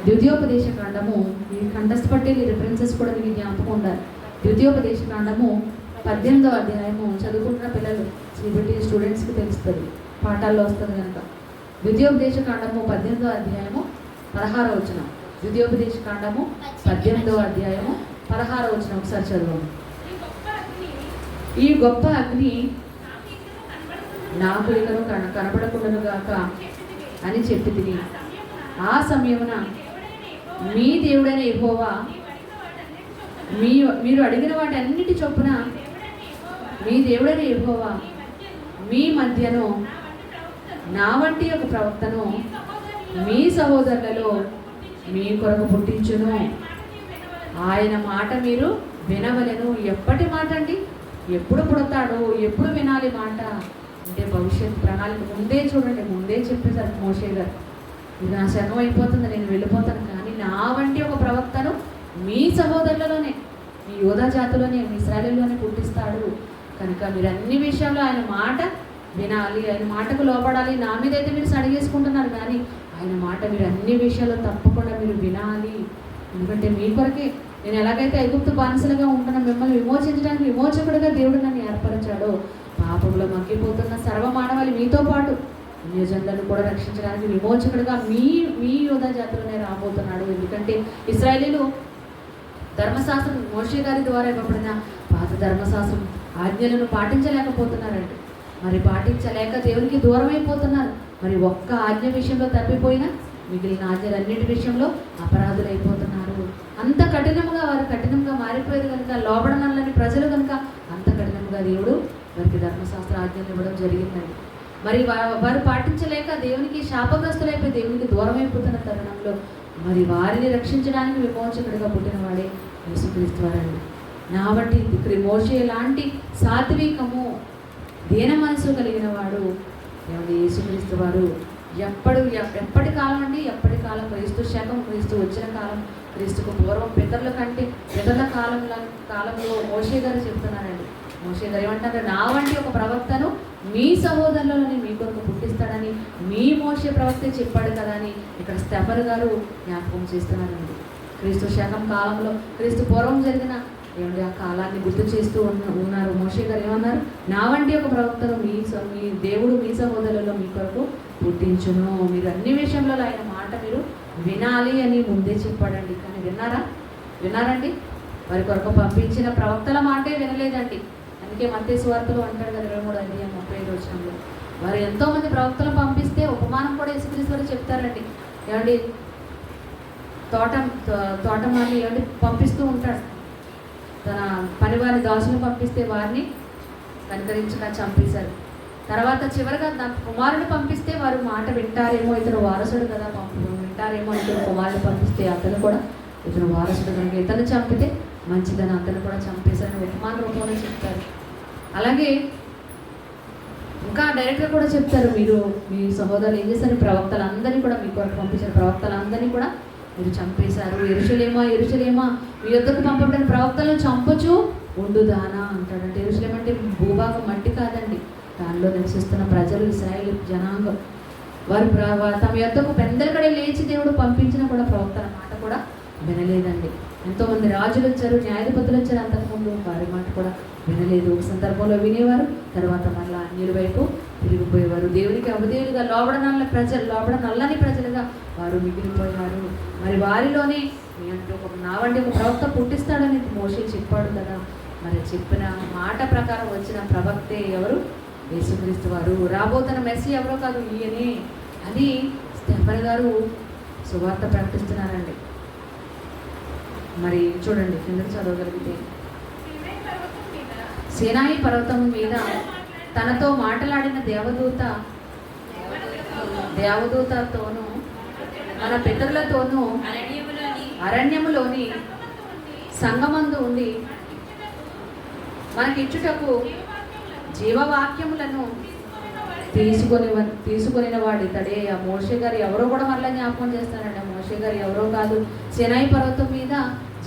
ద్వితీయోపదేశ కాండము, ఈ కంఠస్థ పట్టేది రిఫరెన్సెస్ కూడా మీకు జ్ఞాపకం ఉండాలి. ద్వితీయోపదేశ కాండము 18వ అధ్యాయము చదువుకుంటున్న పిల్లలు సిబిటి స్టూడెంట్స్కి తెలుస్తుంది, పాఠాల్లో వస్తుంది కనుక. ద్వితీయోపదేశ కాండము 18వ అధ్యాయము 16వ వచనం. ద్వితీయోపదేశ కాండము 18వ అధ్యాయము 16వ వచనం ఒకసారి చదవండి. ఈ గొప్ప అగ్ని నాకు ఇకను కనబడకుండాను గాక అని చెప్పి తిని, ఆ సమయమున మీ దేవుడైన యెహోవా మీరు అడిగిన వాటి అన్నిటి చొప్పున మీ దేవుడైన యెహోవా మీ మధ్యను నా వంటి ఒక ప్రవక్తను మీ సహోదరులలో మీ కొరకు పుట్టించును. ఆయన మాట మీరు వినవలెను. ఎప్పటి మాట అండి? ఎప్పుడు పుడతాడో, ఎప్పుడు వినాలి మాట అంటే భవిష్యత్ ప్రణాళిక ముందే చూడండి, ముందే చెప్పేశారు మోషే గారు. ఇది నా శకం అయిపోతుంది, నేను వెళ్ళిపోతాను, కానీ నా వంటి ఒక ప్రవక్తను మీ సహోదరులలోనే, మీ యోధా జాతిలోనే, మీ ఇశ్రాయేలులోనే పుట్టిస్తాడు. కనుక మీరు అన్ని విషయాల్లో ఆయన మాట వినాలి, ఆయన మాటకు లోపడాలి. నా మీద అయితే మీరు సడిగేసుకుంటున్నారు, కానీ ఆయన మాట మీరు అన్ని విషయాల్లో తప్పకుండా మీరు వినాలి. ఎందుకంటే మీ కొరకే నేను ఎలాగైతే ఐగుప్తు బానిసలుగా ఉంటున్నా మిమ్మల్ని విమోచించడానికి విమోచకుడిగా దేవుడు నన్ను ఏర్పరిచాడో, పాపంలో మగ్గిపోతున్న సర్వమానవాళి మీతో పాటు అన్యజనులను కూడా రక్షించడానికి విమోచకుడిగా మీ యోధా జాతిలోనే రాబోతున్నాడు. ఎందుకంటే ఇశ్రాయేలీలు ధర్మశాస్త్రం మోషే గారి ద్వారా ఇవ్వబడిన పాత ధర్మశాస్త్రం ఆజ్ఞలను పాటించలేకపోతున్నారండి. మరి పాటించలేక దేవునికి దూరం అయిపోతున్నారు. మరి ఒక్క ఆజ్ఞ విషయంలో తప్పిపోయినా మిగిలిన ఆజ్ఞలన్నిటి విషయంలో అపరాధులు అయిపోతున్నారు. అంత కఠినంగా కఠినంగా మారిపోయేది కనుక, లోబడనల్లని ప్రజలు కనుక అంత కఠినంగా దేవుడు వారికి ధర్మశాస్త్ర ఆజ్ఞలు ఇవ్వడం జరిగిందండి. మరి వారు పాటించలేక దేవునికి శాపగ్రస్తులైపోయి దేవునికి దూరం అయిపోతున్న తరుణంలో మరి వారిని రక్షించడానికి విమోచకుడిగా పుట్టిన వాడే యేసుక్రీస్తు వారండి. నా బట్టి ఇక్కడ మోషే లాంటి సాత్వికము దీన మనసు కలిగిన వాడు యేసుక్రీస్తు వారు. ఎప్పటి కాలం అండి? ఎప్పటి కాలం? క్రీస్తు శకం, క్రీస్తు వచ్చిన కాలం, క్రీస్తుకు పూర్వం పితరుల కంటే పితరుల కాలంలో మోషే గారు చెప్తున్నారండి. మోషే గారు ఏమంటారు, నా వంటి ఒక ప్రవక్తను మీ సహోదరులని మీ కొరకు పుట్టిస్తాడని మీ మోషే ప్రవక్తే చెప్పాడు కదా అని ఇక్కడ స్తెఫను గారు జ్ఞాపకం చేస్తున్నారండి. క్రీస్తు శకం కాలంలో, క్రీస్తు పూర్వం జరిగిన ఆ కాలాన్ని గుర్తు చేస్తూ ఉన్నారు. మోషే గారు ఏమన్నారు, నా వంటి ఒక ప్రవక్తను మీ దేవుడు మీ సహోదరులలో మీ కొరకు పుట్టించును. మీరు అన్ని విషయంలో ఆయన మాట మీరు వినాలి అని ముందే చెప్పాడండి. కానీ విన్నారండి? వారి కొరకు పంపించిన ప్రవక్తల మాటే వినలేదండి. అందుకే మత్తయి సువార్తలో అంటాడు కదా 23:35 వచనంలో, వారు ఎంతోమంది ప్రవక్తలు పంపిస్తే ఉపమానం కూడా యేసుక్రీస్తు వారు చెప్తారండి. ఏమండి, తోటమాలి ఏమండి పంపిస్తూ ఉంటాడు, తన పనివారి దాసులు పంపిస్తే వారిని కనికరించక చంపేశారు. తర్వాత చివరిగా తన కుమారుడు పంపిస్తే వారు మాట వింటారేమో, ఇతను వారసుడు కదా వింటారేమో, ఇతను కుమారుడు పంపిస్తే అతను కూడా ఇతను వారసుడు కనుక ఇతను చంపితే మంచిదని అతను కూడా చంపేశారని ఉపమాన రూపంలో చెప్తారు. అలాగే ఇంకా డైరెక్ట్గా కూడా చెప్తారు, మీరు మీ సహోదరులు ఏం చేశారు, ప్రవక్తలందరినీ కూడా మీ కొరకు పంపించారు, ప్రవక్తలందరినీ కూడా మీరు చంపేశారు. యెరూషలేమా మీ యొద్దకు పంపబడిన ప్రవక్తలను చంపచ్చు ఉండుదానా అంటాడంటే. యెరూషలేం అంటే భూభాగం మట్టి కాదండి, దానిలో నివసిస్తున్న ప్రజలు, ఇశ్రాయేలు జనాంగం. వారు తమ యొద్దకు పెందలకడే లేచి దేవుడు పంపించినా కూడా ప్రవక్తల మాట కూడా వినలేదండి. ఎంతోమంది రాజులు వచ్చారు, న్యాయాధిపతులు వచ్చారు అంతకుముందు, వారి మాట కూడా వినలేదు. ఒక సందర్భంలో వినేవారు, తర్వాత మళ్ళీ అన్యుల వైపు తిరిగిపోయేవారు. దేవునికి అవధేయులుగా లోబడనల్లని ప్రజలుగా వారు మిగిలిపోయారు. మరి వారిలోనే అంటే నా వంటి ఒక ప్రవక్త పుట్టిస్తాడని మోషే చెప్పాడు కదా. మరి చెప్పిన మాట ప్రకారం వచ్చిన ప్రవక్తే ఎవరు? యేసుక్రీస్తు వారు. రాబోతున్న మెస్సీ ఎవరో కాదు, ఈయనే అని స్టెఫన్ గారు సువార్త ప్రకటిస్తున్నారండి. మరి చూడండి కిందకి చదవగలిగితే, సీనాయి పర్వతం మీద తనతో మాట్లాడిన దేవదూతతోనూ మన పితరులతోనూ అరణ్యములోని సంగమందు ఉండి మనకిచ్చుటకు జీవవాక్యములను తీసుకుని వాడు ఇతడే. ఆ మోషే గారు ఎవరో కూడా మరలా జ్ఞాపకం చేస్తారండి. ఆ మోషే గారు ఎవరో కాదు, సీనాయి పర్వతం మీద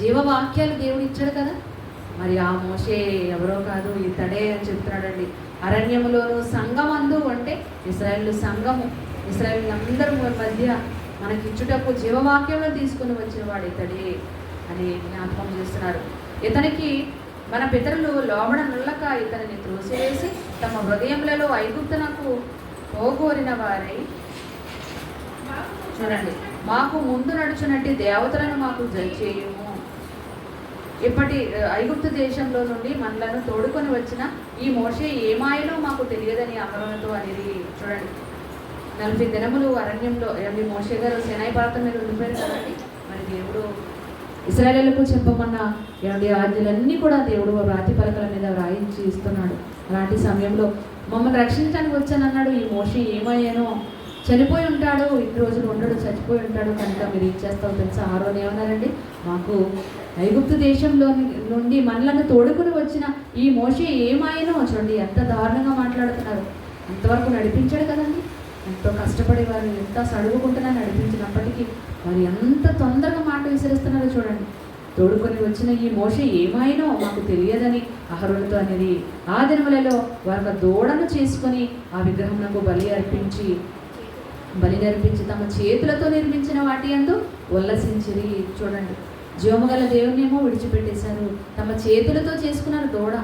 జీవవాక్యాలు దేవుడు ఇచ్చాడు కదా. మరి ఆ మోషే ఎవరో కాదు, ఇతడే అని చెప్తున్నాడండి. అరణ్యములోను సంఘమందు అంటే ఇశ్రాయేలు సంఘము, ఇశ్రాయేలు అందరూ మధ్య మనకిచ్చుటకు జీవవాక్యంలో తీసుకుని వచ్చిన వాడు ఇతడే అని జ్ఞాపకం చేస్తున్నారు. ఇతనికి మన పితరులు లోబడనుల్లక ఇతనిని త్రోసివేసి తమ హృదయములలో ఐగుప్తునకు పోగోరిన వారై, చూడండి, మాకు ముందు నడుచునట్టి దేవతలను మాకు దయచేయుము. ఇప్పటి ఐగుప్తు దేశంలో నుండి మనలను తోడుకొని వచ్చిన ఈ మోషే ఏమాయనో మాకు తెలియదని అహరోనుతో అనేది. చూడండి, 40 దినములు అరణ్యంలో మోషే గారు సీనాయి పర్వతం మీద ఉండిపోయారు కదండి. మరి దేవుడు ఇశ్రాయేలుకు చెప్పమన్న ఆజ్ఞలన్నీ కూడా దేవుడు రాతి పలకల మీద వ్రాయించి ఇస్తున్నాడు. అలాంటి సమయంలో మమ్మల్ని రక్షించడానికి వచ్చానన్నాడు. ఈ మోషే ఏమయ్యానో, చనిపోయి ఉంటాడు, ఇన్ని రోజులు ఉండడు, చచ్చిపోయి ఉంటాడు, కనుక మీరు ఏం చేస్తావు తెలుసా? ఆరోన్ ఏమన్నారండి, మాకు ఐగుప్తు దేశంలో నుండి మనలను తోడుకుని వచ్చిన ఈ మోషే ఏమాయనో. చూడండి ఎంత దారుణంగా మాట్లాడుతున్నారు. అంతవరకు నడిపించాడు కదండి. ఎంతో కష్టపడి వారు ఎంత సడుగుకుంటున్నా నడిపించినప్పటికీ వారు ఎంత తొందరగా మాట విసిరిస్తున్నారో చూడండి. తోడుకొని వచ్చిన ఈ మోషే ఏమైనో మాకు తెలియదని అహరోనుతో అనేది. ఆ దినములలో వారు దూడను చేసుకొని ఆ విగ్రహమునకు బలి అర్పించి తమ చేతులతో నిర్మించిన వాటి యందు ఉల్లసించిరి. చూడండి, జీవముగల దేవుణ్ణేమో విడిచిపెట్టేశారు, తమ చేతులతో చేసుకున్నారు దూడ.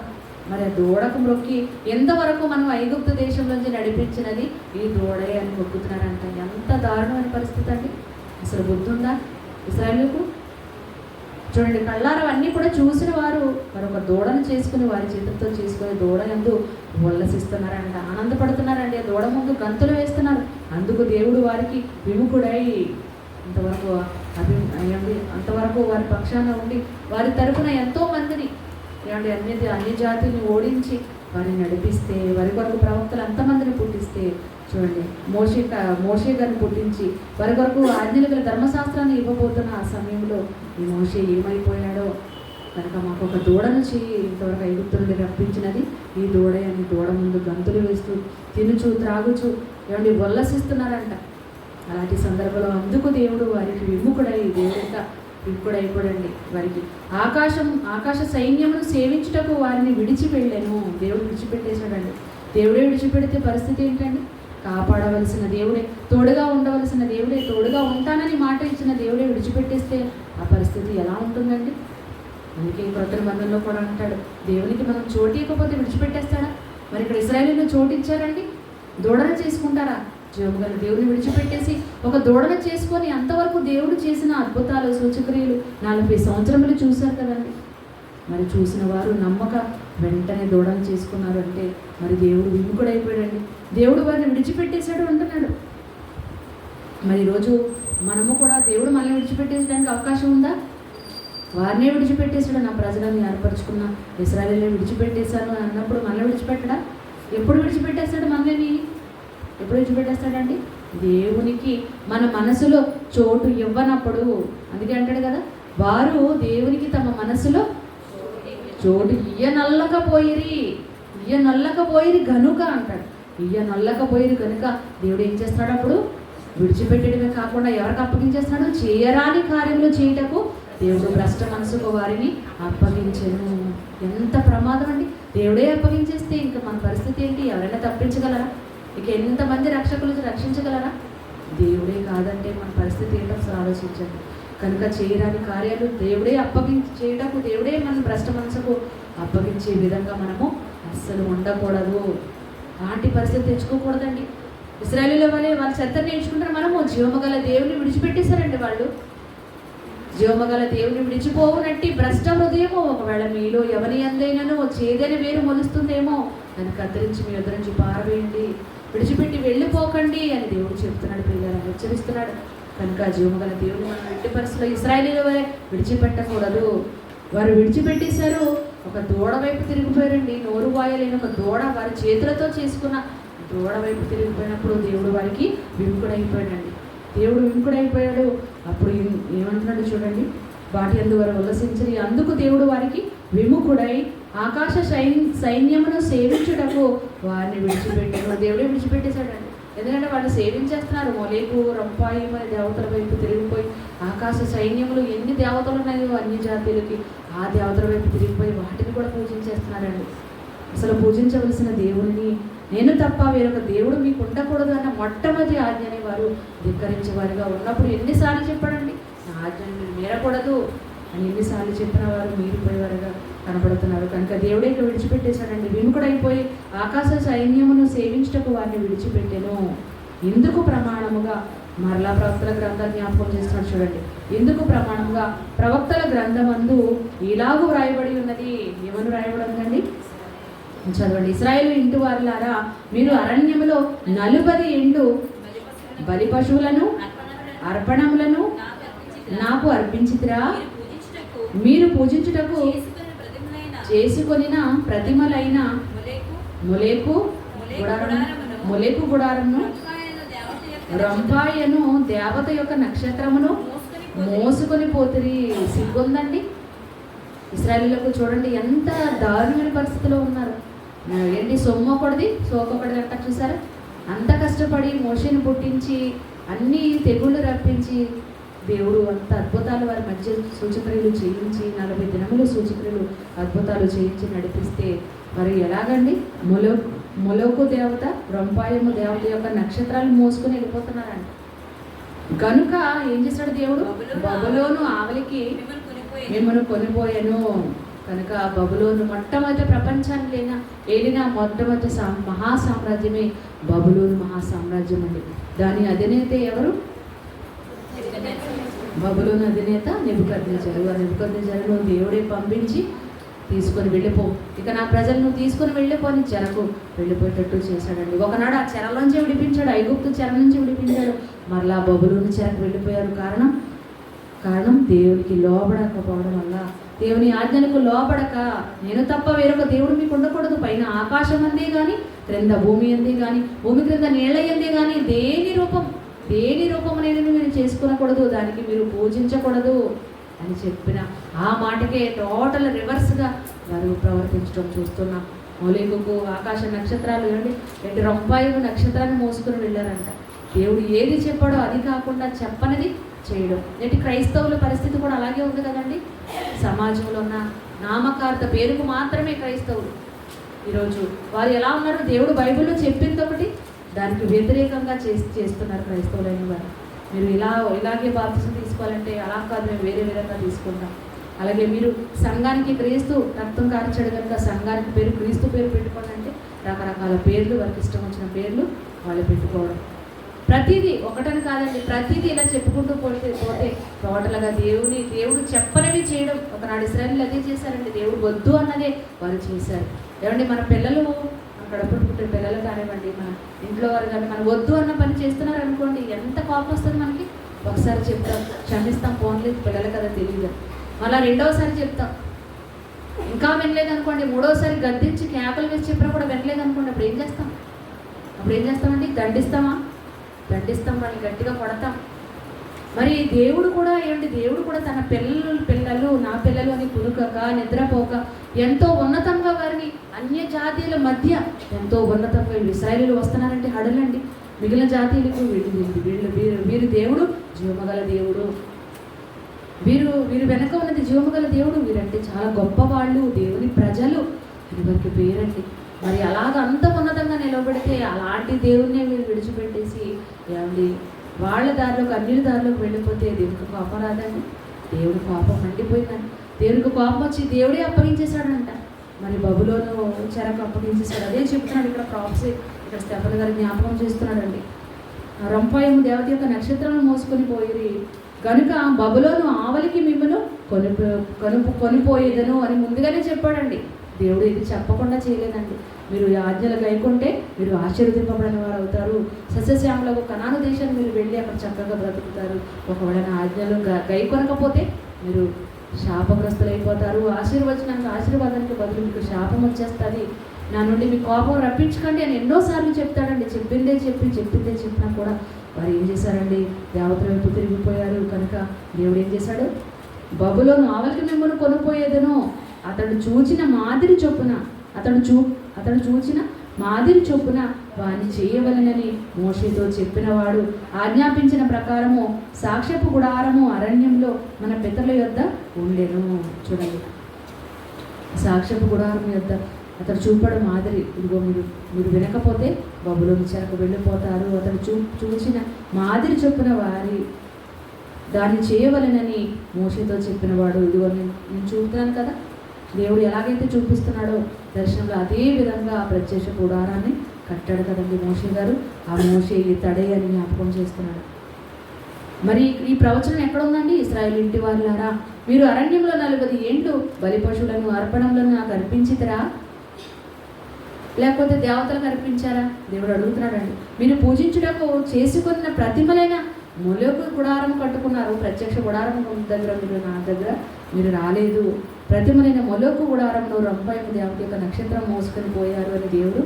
మరి ఆ దూడకు మొక్కి ఎంతవరకు మనం ఐగుప్తు దేశంలోంచి నడిపించినది ఈ దూడే అని మొక్కుతున్నారంట. ఎంత దారుణమైన పరిస్థితి అండి. అసలు బుద్ధి ఉందా ఇశ్రాయేలుకు? చూడండి, కళ్ళారా అన్నీ కూడా చూసిన వారు మరొక దూడను చేసుకుని వారి చేతులతో చేసుకుని దూడ యందు ఉల్లసిస్తున్నారంట, ఆనందపడుతున్నారండి. ఆ దూడ ముందు గంతులు వేస్తున్నారు. అందుకు దేవుడు వారికి విముఖుడై అంతవరకు వారి పక్షాన ఉండి వారి తరఫున ఎంతో మందిని అన్ని జాతుల్ని ఓడించి వారిని నడిపిస్తే, వారి కొరకు ప్రవక్తలు అంతమందిని పుట్టిస్తే, చూడండి మోషే గారిని పుట్టించి వారి కొరకు ఆజ్ఞలు గల ధర్మశాస్త్రాన్ని ఇవ్వబోతున్న ఆ సమయంలో ఈ మోషే ఏమైపోయాడో. కనుక మాకు ఒక దూడను చేయి, ఇంతవరకు ఐగుప్తు నుండి రప్పించినది ఈ దూడే అని దూడ ముందు గంతులు వేస్తూ తినుచు త్రాగుచు ఉల్లసిస్తున్నారంట. అలాంటి సందర్భంలో అందుకు దేవుడు వారికి విముఖుడై, విముఖుడైపోడండి వారికి. ఆకాశ సైన్యమును సేవించుటకు వారిని విడిచి వెళ్ళాను. దేవుడు విడిచిపెట్టేశాడండి. దేవుడే విడిచిపెడితే పరిస్థితి ఏంటండి? కాపాడవలసిన దేవుడే, తోడుగా ఉండవలసిన దేవుడే, తోడుగా ఉంటానని మాట ఇచ్చిన దేవుడే విడిచిపెట్టేస్తే ఆ పరిస్థితి ఎలా ఉంటుందండి? అందుకే క్రొత్త నిబంధనలో కూడా అంటాడు, దేవునికి మనం చోటు ఇవ్వకపోతే విడిచిపెట్టేస్తాడా? మరి ఇక్కడ ఇశ్రాయేలును చోటు ఇచ్చారండి, దూడను చేసుకుంటారా? జీవముగల దేవుని విడిచిపెట్టేసి ఒక దూడను చేసుకొని అంతవరకు దేవుడు చేసిన అద్భుతాలు సూచక్రియలు 40 సంవత్సరములు చూశారు కదండి. మరి చూసిన వారు నమ్మక వెంటనే దూడను చేసుకున్నారు అంటే మరి దేవుడు విముఖుడైపోయాడండి. దేవుడు వారిని విడిచిపెట్టేశాడు అంటున్నాడు. మరి ఈరోజు మనము కూడా దేవుడు మనల్ని విడిచిపెట్టేయడానికి అవకాశం ఉందా? వారినే విడిచిపెట్టేశాడు. నా ప్రజలను ఏర్పరచుకున్న ఇశ్రాయేలుని విడిచిపెట్టేశాను అన్నప్పుడు మనల్ని విడిచిపెట్టడా? ఎప్పుడు విడిచిపెట్టేస్తాడు మనల్ని? ఎప్పుడు విడిచిపెట్టేస్తాడండి? దేవునికి మన మనసులో చోటు ఇవ్వనప్పుడు. అందుకే అంటాడు కదా, వారు దేవునికి తమ మనసులో చోటు ఇయ్యనొల్లకపోయిరి గనుక అంటాడు. ఇయ్యనొల్లకపోయిరి కనుక దేవుడు ఏం చేస్తాడు? అప్పుడు విడిచిపెట్టడమే కాకుండా ఎవరికి అప్పగించేస్తాడు? చేయరాని కార్యములు చేయుటకు దేవుడు భ్రష్ట మనసుకు వారిని అప్పగించెను. ఎంత ప్రమాదం అండి! దేవుడే అప్పగించేస్తే ఇంకా మన పరిస్థితి ఏంటి? ఎవరైనా తప్పించగలరా? ఇక ఎంతమంది రక్షకులు రక్షించగలరా? దేవుడే కాదంటే మన పరిస్థితి ఏంటో అసలు ఆలోచించండి. కనుక చేయరాని కార్యాలు దేవుడే చేయటకు, దేవుడే మన భ్రష్ట మనసుకు అప్పగించే విధంగా మనము అస్సలు ఉండకూడదు. అలాంటి పరిస్థితి తెచ్చుకోకూడదండి. ఇశ్రాయేలీయుల వలె వాళ్ళు చెత్త నేర్చుకుంటారు. మనము జీవమగల దేవుని విడిచిపెట్టేశారండి. వాళ్ళు జీవమగల దేవుని విడిచిపోవునట్టి భ్రష్ట హృదయమో ఒకవేళ మీలో ఎవరి అందైనను చేదని వేరు మొలుస్తుందేమో దాన్ని కత్తిరించి మీ వద్ద నుంచి పారవేయండి, విడిచిపెట్టి వెళ్ళిపోకండి అని దేవుడు చెప్తున్నాడు. పిల్లలు హెచ్చరిస్తున్నాడు. కనుక జీవమగల దేవుని మనం ఎట్టి పరిస్థితుల్లో ఇశ్రాయేలీయుల వలె విడిచిపెట్టకూడదు. వారు విడిచిపెట్టేశారు. ఒక దూడ వైపు తిరిగిపోయారండి. నోరు వాయలేని ఒక దూడ వారి చేతులతో చేసుకున్న దూడ వైపు తిరిగిపోయినప్పుడు దేవుడు వారికి విముఖుడైపోయాడండి. దేవుడు విముఖుడైపోయాడు. అప్పుడు ఏమంటున్నాడు చూడండి, వాటి అందు వారు ఉల్లసించని అందుకు దేవుడు వారికి విముఖుడై ఆకాశ సైన్యమును సేవించుటకు వారిని విడిచిపెట్టాడు. దేవుడే విడిచిపెట్టేశాడండి. ఎందుకంటే వాళ్ళు సేవించేస్తున్నారు. మొలేకు రంపాయి అనే దేవతల వైపు తిరిగిపోయి ఆకాశ సైన్యములు ఎన్ని దేవతలు ఉన్నాయో అన్ని జాతీయులకి ఆ దేవతల వైపు తిరిగిపోయి వాటిని కూడా పూజించేస్తున్నారండి. అసలు పూజించవలసిన దేవుడిని నేను తప్ప వేరొక దేవుడు మీకు ఉండకూడదు అన్న మొట్టమొదటి ఆజ్ఞని వారు ధిక్కరించే వారిగా ఉన్నప్పుడు ఎన్నిసార్లు చెప్పాడండి, నా ఆజ్ఞని మీరు మీరకూడదు అని ఎన్నిసార్లు చెప్పిన వారు మీరిపోయేవారుగా కనబడుతున్నారు. కనుక దేవుడే ఇక్కడ విడిచిపెట్టేశాడండి. విముఖుడైపోయి ఆకాశ సైన్యమును సేవించుటకు వారిని విడిచిపెట్టెను. ఇందుకు ప్రమాణముగా మరలా ప్రవక్తల గ్రంథాన్ని జ్ఞాపకం చేస్తున్నాడు చూడండి. ఇందుకు ప్రమాణంగా ప్రవక్తల గ్రంథమందు ఇలాగూ వ్రాయబడి ఉన్నది. ఏమని వ్రాయబడి ఉందండి చదవండి. ఇశ్రాయేలు ఇంటి వారులారా, మీరు అరణ్యములో 40 ఏండ్లు బలి పశువులను అర్పణములను నాకు అర్పించితిరా. మీరు పూజించుటకు చేసుకొనిన ప్రతిమలైన మొలేకు గుడారమును రంపాయను దేవత యొక్క నక్షత్రమును మోసుకొని పోతిరి. సిగ్గుందండి ఇశ్రాయేలీయులకు. చూడండి ఎంత దారుణమైన పరిస్థితిలో ఉన్నారు. ఏంటి సొమ్మొకటిది సోకొకటిది అంట చూసారా. అంత కష్టపడి మోషేని పుట్టించి అన్ని తెగుళ్ళు రప్పించి దేవుడు అంత అద్భుతాలు వారి మధ్య సూచక్రియలు చేయించి 40 దినములు సూచక్రియలు అద్భుతాలు చేయించి నడిపిస్తే మరి ఎలాగండి మొలోకు దేవత రంపాయము దేవత యొక్క నక్షత్రాలు మోసుకొని వెళ్ళిపోతున్నారండి. కనుక ఏం చేశాడు దేవుడు, బబులోను ఆవలికి మిమ్మల్ని కొనిపోయాను. కనుక బబులోను మొట్టమొదటి ప్రపంచాన్ని ఏలిన మొట్టమొదటి మహాసామ్రాజ్యమే బబులోను మహాసామ్రాజ్యం అండి. దాని అధినేత ఎవరు? బబులోను అధినేత నెబుకద్నెజరు. ఆ నెబుకద్నెజరును దేవుడే పంపించి తీసుకొని వెళ్ళిపో, ఇక నా ప్రజలను తీసుకొని వెళ్ళిపోని చెరకు వెళ్ళిపోయేటట్టు చేశాడండి. ఒకనాడు ఆ చెర నుంచి విడిపించాడు, ఐగుప్తు చెర నుంచి విడిపించాడు. మరలా బబులోను చెరకు వెళ్ళిపోయారు. కారణం దేవునికి లోబడకపోవడం వల్ల, దేవుని ఆజ్ఞలకు లోబడక. నేను తప్ప వేరొక దేవుడు మీకు ఉండకూడదు. పైన ఆకాశం అందే కానీ, క్రింద భూమి అందే కానీ, భూమి క్రింద నీళ్ళ అందే కానీ దేని రూపం అనేది మీరు చేసుకునకూడదు, దానికి మీరు పూజించకూడదు అని చెప్పిన ఆ మాటకే టోటల్ రివర్స్గా వారు ప్రవర్తించడం చూస్తున్నాం. మొలేకుకు ఆకాశ నక్షత్రాలు ఏంటి రంపాయలు నక్షత్రాన్ని మోసుకొని వెళ్ళారంట. దేవుడు ఏది చెప్పాడో అది కాకుండా చెప్పనిది చేయడం. నేటి క్రైస్తవుల పరిస్థితి కూడా అలాగే ఉంది కదండి. సమాజంలో ఉన్న నామకార్థ పేరుకు మాత్రమే క్రైస్తవులు ఈరోజు. వారు ఎలా ఉన్నారు, దేవుడు బైబిల్లో చెప్పింది ఒకటి, దానికి వ్యతిరేకంగా చేస్తున్నారు క్రైస్తవులైన వారు. మీరు ఇలాగే బాప్తిసం తీసుకోవాలంటే అలా కాదు, మేము వేరే విధంగా తీసుకుంటాం. అలాగే మీరు సంఘానికి క్రీస్తు రక్తం కార్చాడు కనుక సంఘానికి పేరు క్రీస్తు పేరు పెట్టుకోండి అంటే రకరకాల పేర్లు, వారికి ఇష్టం వచ్చిన పేర్లు వాళ్ళు పెట్టుకోవడం. ప్రతిదీ ఒకటని కాదండి, ప్రతిదీ ఇలా చెప్పుకుంటూ పోతే టోటల్గా దేవుడు చెప్పనివి చేయడం. ఒకనాడు ఇశ్రాయేలీయులు అదే చేశారండి. దేవుడు వద్దు అన్నదే వారు చేశారు. ఏమండి మన పిల్లలు, కడుపున పుట్టిన పిల్లలు కానివ్వండి, మన ఇంట్లో వారు కానీ మనం వద్దు అన్న పని చేస్తున్నారు అనుకోండి, ఎంత కోపం వస్తుంది మనకి. ఒకసారి చెప్తాం, క్షమిస్తాం, పోన్లేదు పిల్లలు కదా తెలియదు. మళ్ళీ రెండవసారి చెప్తాం, ఇంకా వినలేదు అనుకోండి, మూడోసారి గద్దించి కేకలు వేసి చెప్పినా కూడా వినలేదు అనుకోండి. అప్పుడు ఏం చేస్తామండి? దండిస్తాం, వాళ్ళని గట్టిగా కొడతాం. మరి దేవుడు కూడా తన పిల్లలు నా పిల్లలు అని కునుకక నిద్రపోక ఎంతో ఉన్నతంగా వారిని అన్య జాతీయుల మధ్య ఎంతో ఉన్నతంగా ఇశ్రాయేలీయులు వస్తున్నారంటే హడలండి. మిగిలిన జాతీయులకు వీరు దేవుడు జీవమగల దేవుడు, వీరు వెనక ఉన్నది జీవమగల దేవుడు, వీరంటే చాలా గొప్పవాళ్ళు, దేవుని ప్రజలు, ఇది వారికి పేరండి. మరి అలాగ అంత ఉన్నతంగా నిలబడితే అలాంటి దేవుడినే వీరు విడిచిపెట్టేసి ఏమండి వాళ్ళ దారిలోకి అన్యుల దారిలోకి వెళ్ళిపోతే దేవునికి కోపం రాదండి. దేవుడి కోపం మండిపోయిందండి. దేవుడికి కోపం వచ్చి దేవుడే అప్పగించేశాడంట. మరి బబులోను చెరకు అప్పగించేశాడు. అదే చెప్తున్నాడు ఇక్కడ ప్రాఫెసీ. ఇక్కడ స్టెఫెన్ గారు జ్ఞాపకం చేస్తున్నాడండి. రంపాయము దేవత యొక్క నక్షత్రాలను మోసుకొని పోయి కనుక బబులోను ఆవలికి మిమ్మను కొనిపోయేదను అని ముందుగానే చెప్పాడండి. దేవుడు ఇది చెప్పకుండా చేయలేదండి. మీరు ఈ ఆజ్ఞలు గైకుంటే మీరు ఆశీర్వదింపబడిన వారు అవుతారు. సస్యశ్యామలకు కనాను దేశాన్ని మీరు వెళ్ళి అక్కడ చక్కగా బ్రతుకుతారు. ఒకవేళ నా ఆజ్ఞలు గైకొనకపోతే మీరు శాపగ్రస్తులైపోతారు. ఆశీర్వాదానికి బదులు మీకు శాపం వచ్చేస్తుంది. నా నుండి మీ కోపం రప్పించకండి అని ఎన్నోసార్లు చెప్తాడండి. చెప్పిందే చెప్పినా కూడా వారు ఏం చేశారండి? దేవతల వైపు తిరిగిపోయారు. కనుక దేవుడు ఏం చేశాడు? బబులోను ఆవలికి మిమ్మల్ని కొనిపోయేదను అతడు చూచిన మాదిరి చొప్పున వారిని చేయవలనని మోషేతో చెప్పినవాడు ఆజ్ఞాపించిన ప్రకారము సాక్ష్యపు గుడారము అరణ్యంలో మన పితరుల యొద్ద ఉండెను. చూడండి, సాక్ష్యపు గుడారం యొద్ద అతడు చూపడం మాదిరి. ఇదిగో మీరు వినకపోతే బబులోను చెరకు వెళ్ళిపోతారు. అతడు చూచిన మాదిరి చొప్పున వారి దాన్ని చేయవలనని మోషేతో చెప్పినవాడు. ఇదిగో నేను చూపుతున్నాను కదా, దేవుడు ఎలాగైతే చూపిస్తున్నాడో దర్శనంలో అదే విధంగా ఆ ప్రత్యక్ష గుడారాన్ని కట్టాడు కదండి మోషే గారు. ఆ మోషే ఈ తడే అని జ్ఞాపకం చేస్తున్నాడు. మరి ఈ ప్రవచనం ఎక్కడ ఉందండి? ఇశ్రాయేలు ఇంటి వారులారా, మీరు అరణ్యంలో 40 ఏండ్లు బలి పశువులను అర్పణంలో నాకు అర్పించితరా, లేకపోతే దేవతలకు అర్పించారా? దేవుడు అడుగుతున్నాడండి. మీరు పూజించుటకు చేసుకున్న ప్రతిమలైన మొలోకు గుడారం కట్టుకున్నారు. ప్రత్యక్ష గుడారం దగ్గర నా దగ్గర మీరు రాలేదు. ప్రతిమలైన మొలోకు గుడారంలో రంపాయము దేవత యొక్క నక్షత్రం మోసుకొని పోయారు అని దేవుడు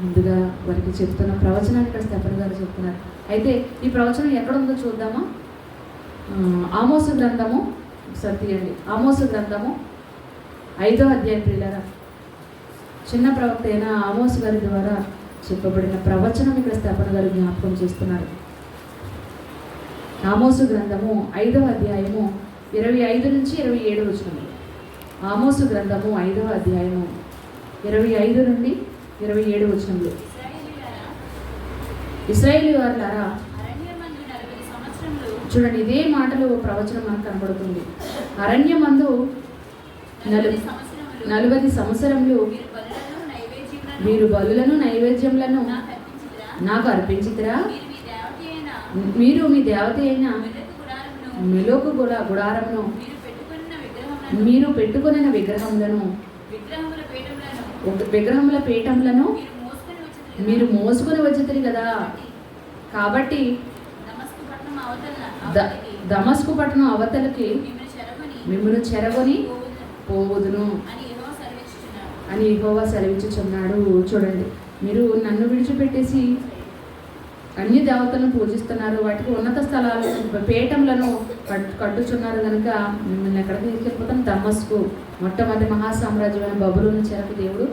ముందుగా వారికి చెప్తున్న ప్రవచనాన్ని ఇక్కడ స్టెఫెన్ గారు చెప్తున్నారు. అయితే ఈ ప్రవచనం ఎక్కడ ఉందో చూద్దామా? ఆమోసు గ్రంథము తీయండి. ఆమోసు గ్రంథము 5వ అధ్యాయం. ప్రియులారా, చిన్న ప్రవక్త అయిన ఆమోసు గారి ద్వారా చెప్పబడిన ప్రవచనం ఇక్కడ స్టెఫెన్ గారు జ్ఞాపకం చేస్తున్నారు. ఆమోసు గ్రంథము 5వ అధ్యాయము 25 నుంచి 27 వచనములు. ఆమోసు గ్రంథము 5వ అధ్యాయము 25 నుండి 27 వచనములు. ఇశ్రాయేలు వారులారా, చూడండి, ఇదే మాటలు ప్రవచనం మనకు కనబడుతుంది. అరణ్యమందు 40 సంవత్సరములు మీరు బలులను నైవేద్యములను నాకు అర్పించితిరా, మీరు మీ దేవత అయిన మొలోకు గుడారమును మీరు పెట్టుకొనిన విగ్రహముల పీఠములను మీరు మోసుకొని వచ్చితిరి కదా. కాబట్టి దమస్కు పట్టణం అవతలకి మిమ్మల్ని చెరగొని పోవుదును అని యెహోవా సెలవిచ్చుచున్నాడు. చూడండి, మీరు నన్ను విడిచిపెట్టేసి అన్ని దేవతలను పూజిస్తున్నారు, వాటికి ఉన్నత స్థలాలు పీఠములను కట్టుచున్నారు. కనుక మిమ్మల్ని ఎక్కడ తీసుకెళ్ళిపోతాం? దమస్కు, మొట్టమొదటి మహాసామ్రాజ్యమైన బబులోను చెరకు దేవుడు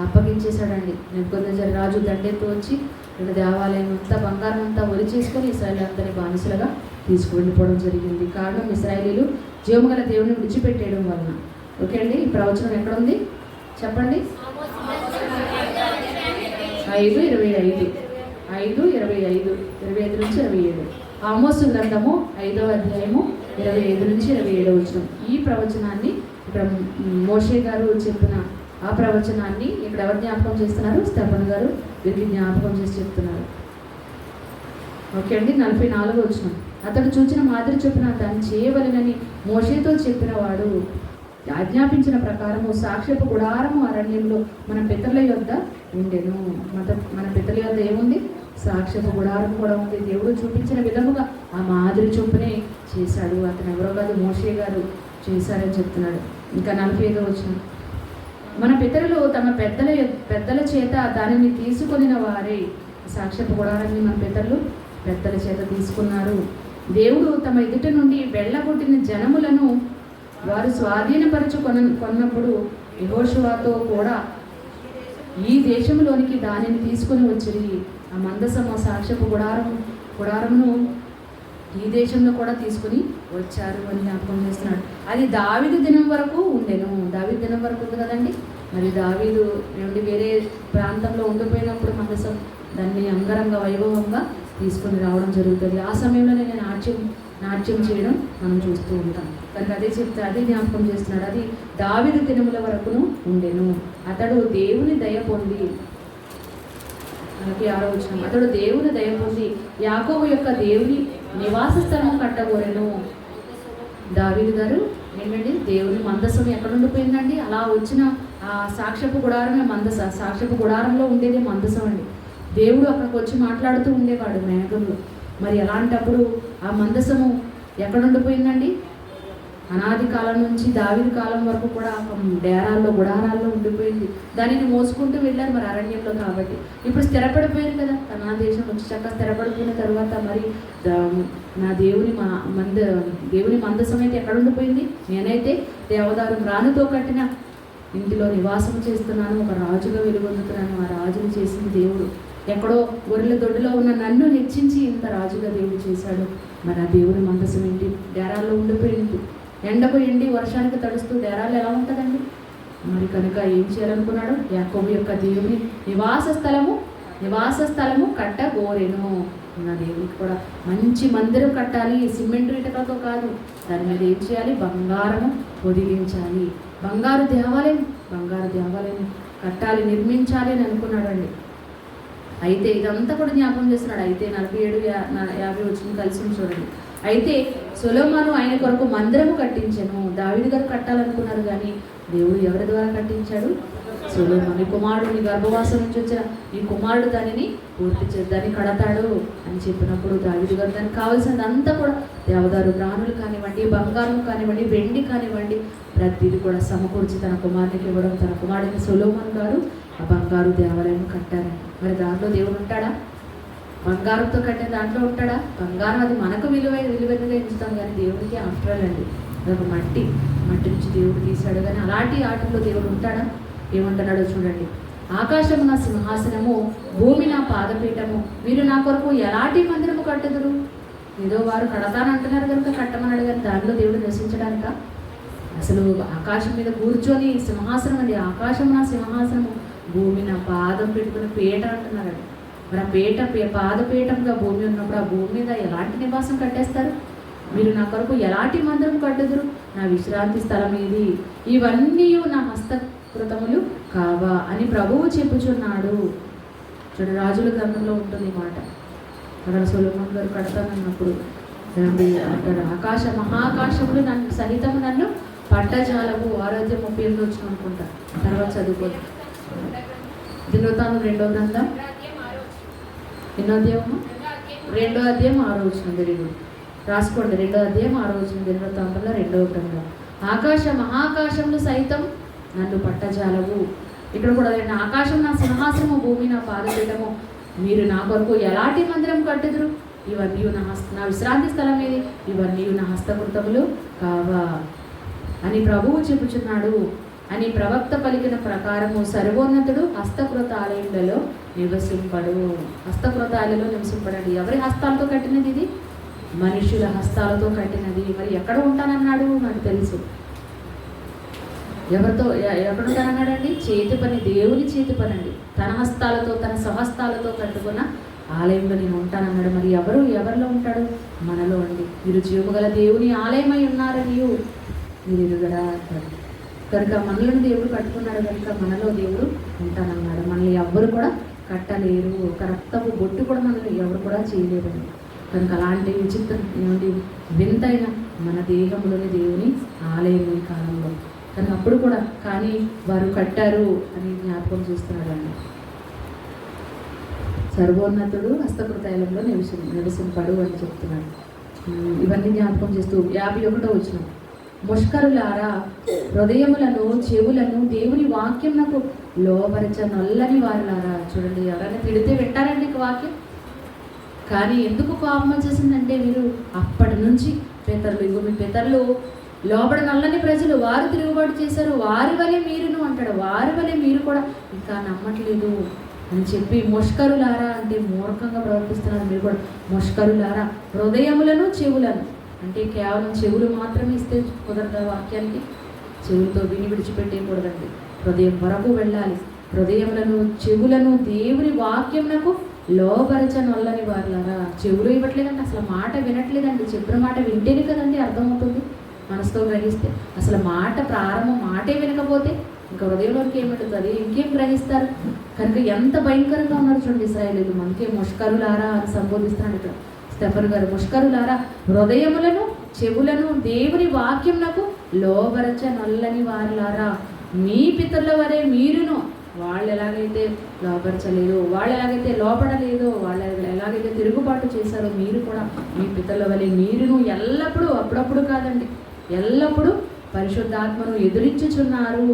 అప్పగించేశాడండి. నెబుకద్నెజరు రాజు దండెత్తు వచ్చి ఇక్కడ దేవాలయం అంతా బంగారం అంతా ఒలి చేసుకొని ఇశ్రాయేలు అందరినీ బానిసలుగా తీసుకువెళ్ళిపోవడం జరిగింది. కారణం ఇశ్రాయేలీలు జీవముగల దేవుని విడిచిపెట్టేయడం వలన. ఓకే అండి, ఈ ప్రవచనం ఎక్కడ ఉంది చెప్పండి? 5:25 25 నుంచి 27. ఆమోసు గ్రంథము 5వ అధ్యాయము 25 నుంచి 27 వచనం. ఈ ప్రవచనాన్ని ఇక్కడ మోషే గారు చెప్పిన ఆ ప్రవచనాన్ని ఇక్కడ ఎవరు జ్ఞాపకం చేస్తున్నారు? స్టెఫెన్ గారు వీరికి జ్ఞాపకం చేసి చెప్తున్నారు. ఓకే అండి, 44 వచనం. అతడు చూచిన మాదిరి చొప్పున దాన్ని చేయవలెనని మోషేతో చెప్పిన వాడు ఆజ్ఞాపించిన ప్రకారము సాక్ష్యపు గుడారము అరణ్యంలో మన పితరుల యొద్ద ఉండెను. మన పితరుల యొద్ద ఏముంది? సాక్ష్యపు గుడారం కూడా ఉంది. దేవుడు చూపించిన విధముగా ఆ మాదిరి చొప్పునే చేశాడు. అతను ఎవరో కాదు, మోషే గారు చేశారని చెప్తున్నాడు. ఇంకా 45 వచనం. మన పితరులు తమ పెద్దల చేత దానిని తీసుకొనిన వారే. సాక్ష్యపు గుడారాన్ని మన పెద్దల చేత తీసుకున్నారు. దేవుడు తమ ఎదుట నుండి వెళ్ళగొట్టిన జనములను వారు కొన్నప్పుడు యెహోషువతో కూడా ఈ దేశంలోనికి దానిని తీసుకొని వచ్చిరి. ఆ మందసము సాక్ష్యపు గుడారమును ఈ దేశంలో కూడా తీసుకుని వచ్చారు అని జ్ఞాపకం చేస్తున్నాడు. అది దావీదు దినం వరకు ఉండెను. దావీదు దినం వరకు ఉంది కదండి. మరి దావీదు నుండి వేరే ప్రాంతంలో ఉండిపోయినప్పుడు మందసం దాన్ని అంగరంగ వైభవంగా తీసుకొని రావడం జరుగుతుంది. ఆ సమయంలోనే నేను నాట్యం చేయడం మనం చూస్తూ ఉంటాం. కనుక అదే చెప్తే అదే జ్ఞాపకం చేస్తున్నాడు. అది దావీదు దినముల వరకును ఉండెను. అతడు దేవుని దయ పొంది, 6వ వచనం, అతడు దేవుని దయ పొంది యాకోబు యొక్క దేవుని నివాస స్థలము కట్టగోరెను. దావీదు గారు ఏంటండి, దేవుని మందసం ఎక్కడ ఉండిపోయిందండి? అలా వచ్చిన ఆ సాక్ష్యపు గుడారమే సాక్ష్యపు గుడారంలో ఉండేది మందసం అండి. దేవుడు అక్కడికి వచ్చి మాట్లాడుతూ ఉండేవాడు మేఘంలో. మరి అలాంటప్పుడు ఆ మందసము ఎక్కడ ఉండిపోయిందండి? అనాది కాలం నుంచి దావీదు కాలం వరకు కూడా గుడారాల్లో ఉండిపోయింది. దానిని మోసుకుంటూ వెళ్ళారు మరి అరణ్యంలో. కాబట్టి ఇప్పుడు స్థిరపడిపోయింది కదా, కనాను దేశం వచ్చి చక్కగా స్థిరపడిపోయిన తర్వాత మరి నా దేవుని మందసం అయితే ఎక్కడ ఉండిపోయింది? నేనైతే దేవదారు రాణుతో కట్టిన ఇంటిలో నివాసం చేస్తున్నాను, ఒక రాజుగా వెలుగొందుతున్నాను. ఆ రాజుని చేసింది దేవుడు. ఎక్కడో గొర్రెల దొడ్డులో ఉన్న నన్ను హెచ్చించి ఇంత రాజుగా దేవుడు చేశాడు. మరి ఆ దేవుని మందసం ఏంటి? డేరాల్లో ఉండిపోయింది. ఎండకు ఎండి వర్షానికి తడుస్తూ డేరాలు ఎలా ఉంటుందండి? మరి కనుక ఏం చేయాలనుకున్నాడు? యాకోబు యొక్క దేవుని నివాస స్థలము కట్టగోరెను. నా దేవునికి కూడా మంచి మందిరం కట్టాలి, సిమెంట్ ఇటుకలతో కాదు. దాని మీద ఏం చేయాలి? బంగారము పొదిగించాలి, బంగారు దేవాలయం కట్టాలి, నిర్మించాలి అని అనుకున్నాడండి. అయితే ఇదంతా కూడా జ్ఞాపకం చేస్తున్నాడు. అయితే 47-50 వచ్చిన కలిసి చూడండి. అయితే సొలొమోను ఆయన కొరకు మందిరము కట్టించెను. దావీదు గారు కట్టాలనుకున్నారు కానీ దేవుడు ఎవరి ద్వారా కట్టించాడు? సొలొమోను కుమారుడు, నీ గర్భవాసం నుంచి వచ్చిన ఈ కుమారుడు దానిని దాన్ని కడతాడు అని చెప్పినప్పుడు దావీదు గారు దానికి కావాల్సినదంతా కూడా దేవదారు ప్రాణులు కానివ్వండి, బంగారం కానివ్వండి, వెండి కానివ్వండి, ప్రతిదీ కూడా సమకూర్చి తన కుమారునికి ఇవ్వడం, తన కుమారుడిని సొలొమోను గారు ఆ బంగారు దేవాలయం కట్టారండి. మరి దాంట్లో దేవుడు ఉంటాడా? బంగారంతో కట్టిన దాంట్లో ఉంటాడా? బంగారం అది మనకు విలువైనగా ఎంచుతాం కానీ దేవుడికి ఆఫ్టరల్ అండి. అదొక మట్టి నుంచి దేవుడు తీశాడు. కానీ అలాంటి ఆటల్లో దేవుడు ఉంటాడా? ఏమంటున్నాడో చూడండి. ఆకాశము నా సింహాసనము, భూమి నా పాదపీఠము, మీరు నా కొరకు ఎలాంటి మందిరము కట్టుదురు? ఏదో వారు కడతానంటున్నారు కనుక కట్టమన్నాడు కానీ దానిలో దేవుడు నివసించడానిక? అసలు ఆకాశం మీద కూర్చొని సింహాసనం అండి. ఆకాశం నా సింహాసనము, భూమి నా పాదం పెట్టుకుని పీట అంటున్నారండి. మరి ఆ పాదపీఠంగా భూమి ఉన్నప్పుడు ఆ భూమి మీద ఎలాంటి నివాసం కట్టేస్తారు? మీరు నా కొరకు ఎలాంటి మందిరం కట్టుదురు? నా విశ్రాంతి స్థలం ఇది, ఇవన్నీ నా హస్తకృతములు కావా అని ప్రభువు చెప్పుచున్నాడు. చూడండి, రాజుల గ్రంథంలో ఉంటుంది ఈ మాట. అక్కడ సొలొమోను గారు కడతానన్నప్పుడు మహాకాశములు నన్ను పట్టజాలము. ఆరోగ్యం 38 వచ్చిన అనుకుంటా. తర్వాత చదువుకోండి. దినవృత్తాంతం 2వ గ్రంథం 2వ అధ్యాయము 6వ వచనం. వెరీ గుడ్, రాసుకోండి. 2వ అధ్యాయం 6వ వచనం, దినవృత్తాంతంలో 2వ గ్రంథం. మహాకాశములు సైతం నన్ను పట్టజాలవు. ఇక్కడ కూడా ఆకాశం నా సింహాసనము, భూమి నా పాదపీఠము, మీరు నా కొరకు ఎలాంటి మందిరం కట్టుదురు? ఇవన్నీ నా విశ్రాంతి స్థలం ఏది? ఇవన్నీ నా హస్తకృతములు కావా అని ప్రభువు చెప్పుచున్నాడు అని ప్రవక్త పలికిన ప్రకారము సర్వోన్నతుడు హస్తకృత ఆలయంలో నివసింపడు. నివసింపడండి. ఎవరి హస్తాలతో కట్టినది ఇది? మనుషుల హస్తాలతో కట్టినది. మరి ఎక్కడ ఉంటానన్నాడు? నాకు తెలుసు. ఎక్కడ ఉంటానన్నాడండి? చేతి పని, దేవుని చేతి పని అండి. తన హస్తాలతో, తన స్వహస్తాలతో కట్టుకున్న ఆలయంలో నేను ఉంటానన్నాడు. మరి ఎవరిలో ఉంటాడు? మనలో అండి. మీరు జీవగల దేవుని ఆలయమై ఉన్నారని మీరు ఎరుగరా అంటారు. కనుక మనలను దేవుడు కట్టుకున్నాడు కనుక మనలో దేవుడు ఉంటానన్నాడు. మనల్ని ఎవ్వరు కూడా కట్టలేరు. ఒక రక్తపు బొట్టు కూడా మనల్ని ఎవరు కూడా చేయలేరండి. కనుక అలాంటి విచిత్రం ఏమిటి? వింతైన మన దేహంలోని దేవుని ఆలయం ఈ కాలంలో. కానీ అప్పుడు కూడా కానీ వారు కట్టారు అని జ్ఞాపకం చేస్తున్నాడండి. సర్వోన్నతుడు హస్తకృతాలయంలో నివసింపడు అని చెప్తున్నాడు. ఇవన్నీ జ్ఞాపకం చేస్తూ 51వ వచనం. ముష్కరులారా, హృదయములను చెవులను దేవుని వాక్యమునకు లోపరచ నల్లని వారులారా. చూడండి, ఎవరైనా తిడితే వింటారండి వాక్యం. కానీ ఎందుకు కోపం వచ్చేసిందంటే వీరు అప్పటి నుంచి మీ పితరులు లోబడ నల్లని ప్రజలు, వారు తిరుగుబాటు చేశారు, వారి వలె మీరును అంటాడు. వారి వలె మీరు కూడా ఇంకా నమ్మట్లేదు అని చెప్పి ముష్కరులారా అంటే మూర్ఖంగా ప్రవర్తిస్తున్నారు. మీరు కూడా ముష్కరులారా, హృదయములను చెవులను అంటే కేవలం చెవులు మాత్రమే ఇస్తే కుదరదా వాక్యానికి? చెవులతో విని విడిచిపెట్టేయకూడదండి. హృదయం వరకు వెళ్ళాలి. హృదయములను చెవులను దేవుని వాక్యమునకు లోబరచనొల్లని వారులారా. చెవులు ఇవ్వట్లేదండి, అసలు మాట వినట్లేదండి. చెప్పిన మాట వింటేనే కదండి అర్థమవుతుంది, మనసుతో గ్రహిస్తే. అసలు మాట ప్రారంభం మాటే వినకపోతే ఇంకా హృదయంలోకి ఏమిడుతుంది, ఇంకేం గ్రహిస్తారు? కనుక ఎంత భయంకరంగా ఉన్నారు చూడండి ఇశ్రాయేలీయులు. మనకే ముష్కరులారా అని సంబోధిస్తున్నాడు ఇక్కడ స్టెఫెన్ గారు. ముష్కరులారా, హృదయములను చెవులను దేవుని వాక్యంనకు లోబరచనొల్లని వారులారా, మీ పితరుల వలె మీరును. వాళ్ళు ఎలాగైతే లోపరచలేదు, వాళ్ళు ఎలాగైతే లోపడలేదో, వాళ్ళు ఎలాగైతే తిరుగుబాటు చేశారో, మీరు కూడా మీ పితరుల వలె మీరును ఎల్లప్పుడూ, అప్పుడప్పుడు కాదండి, ఎల్లప్పుడూ పరిశుద్ధాత్మను ఎదురించుచున్నారు.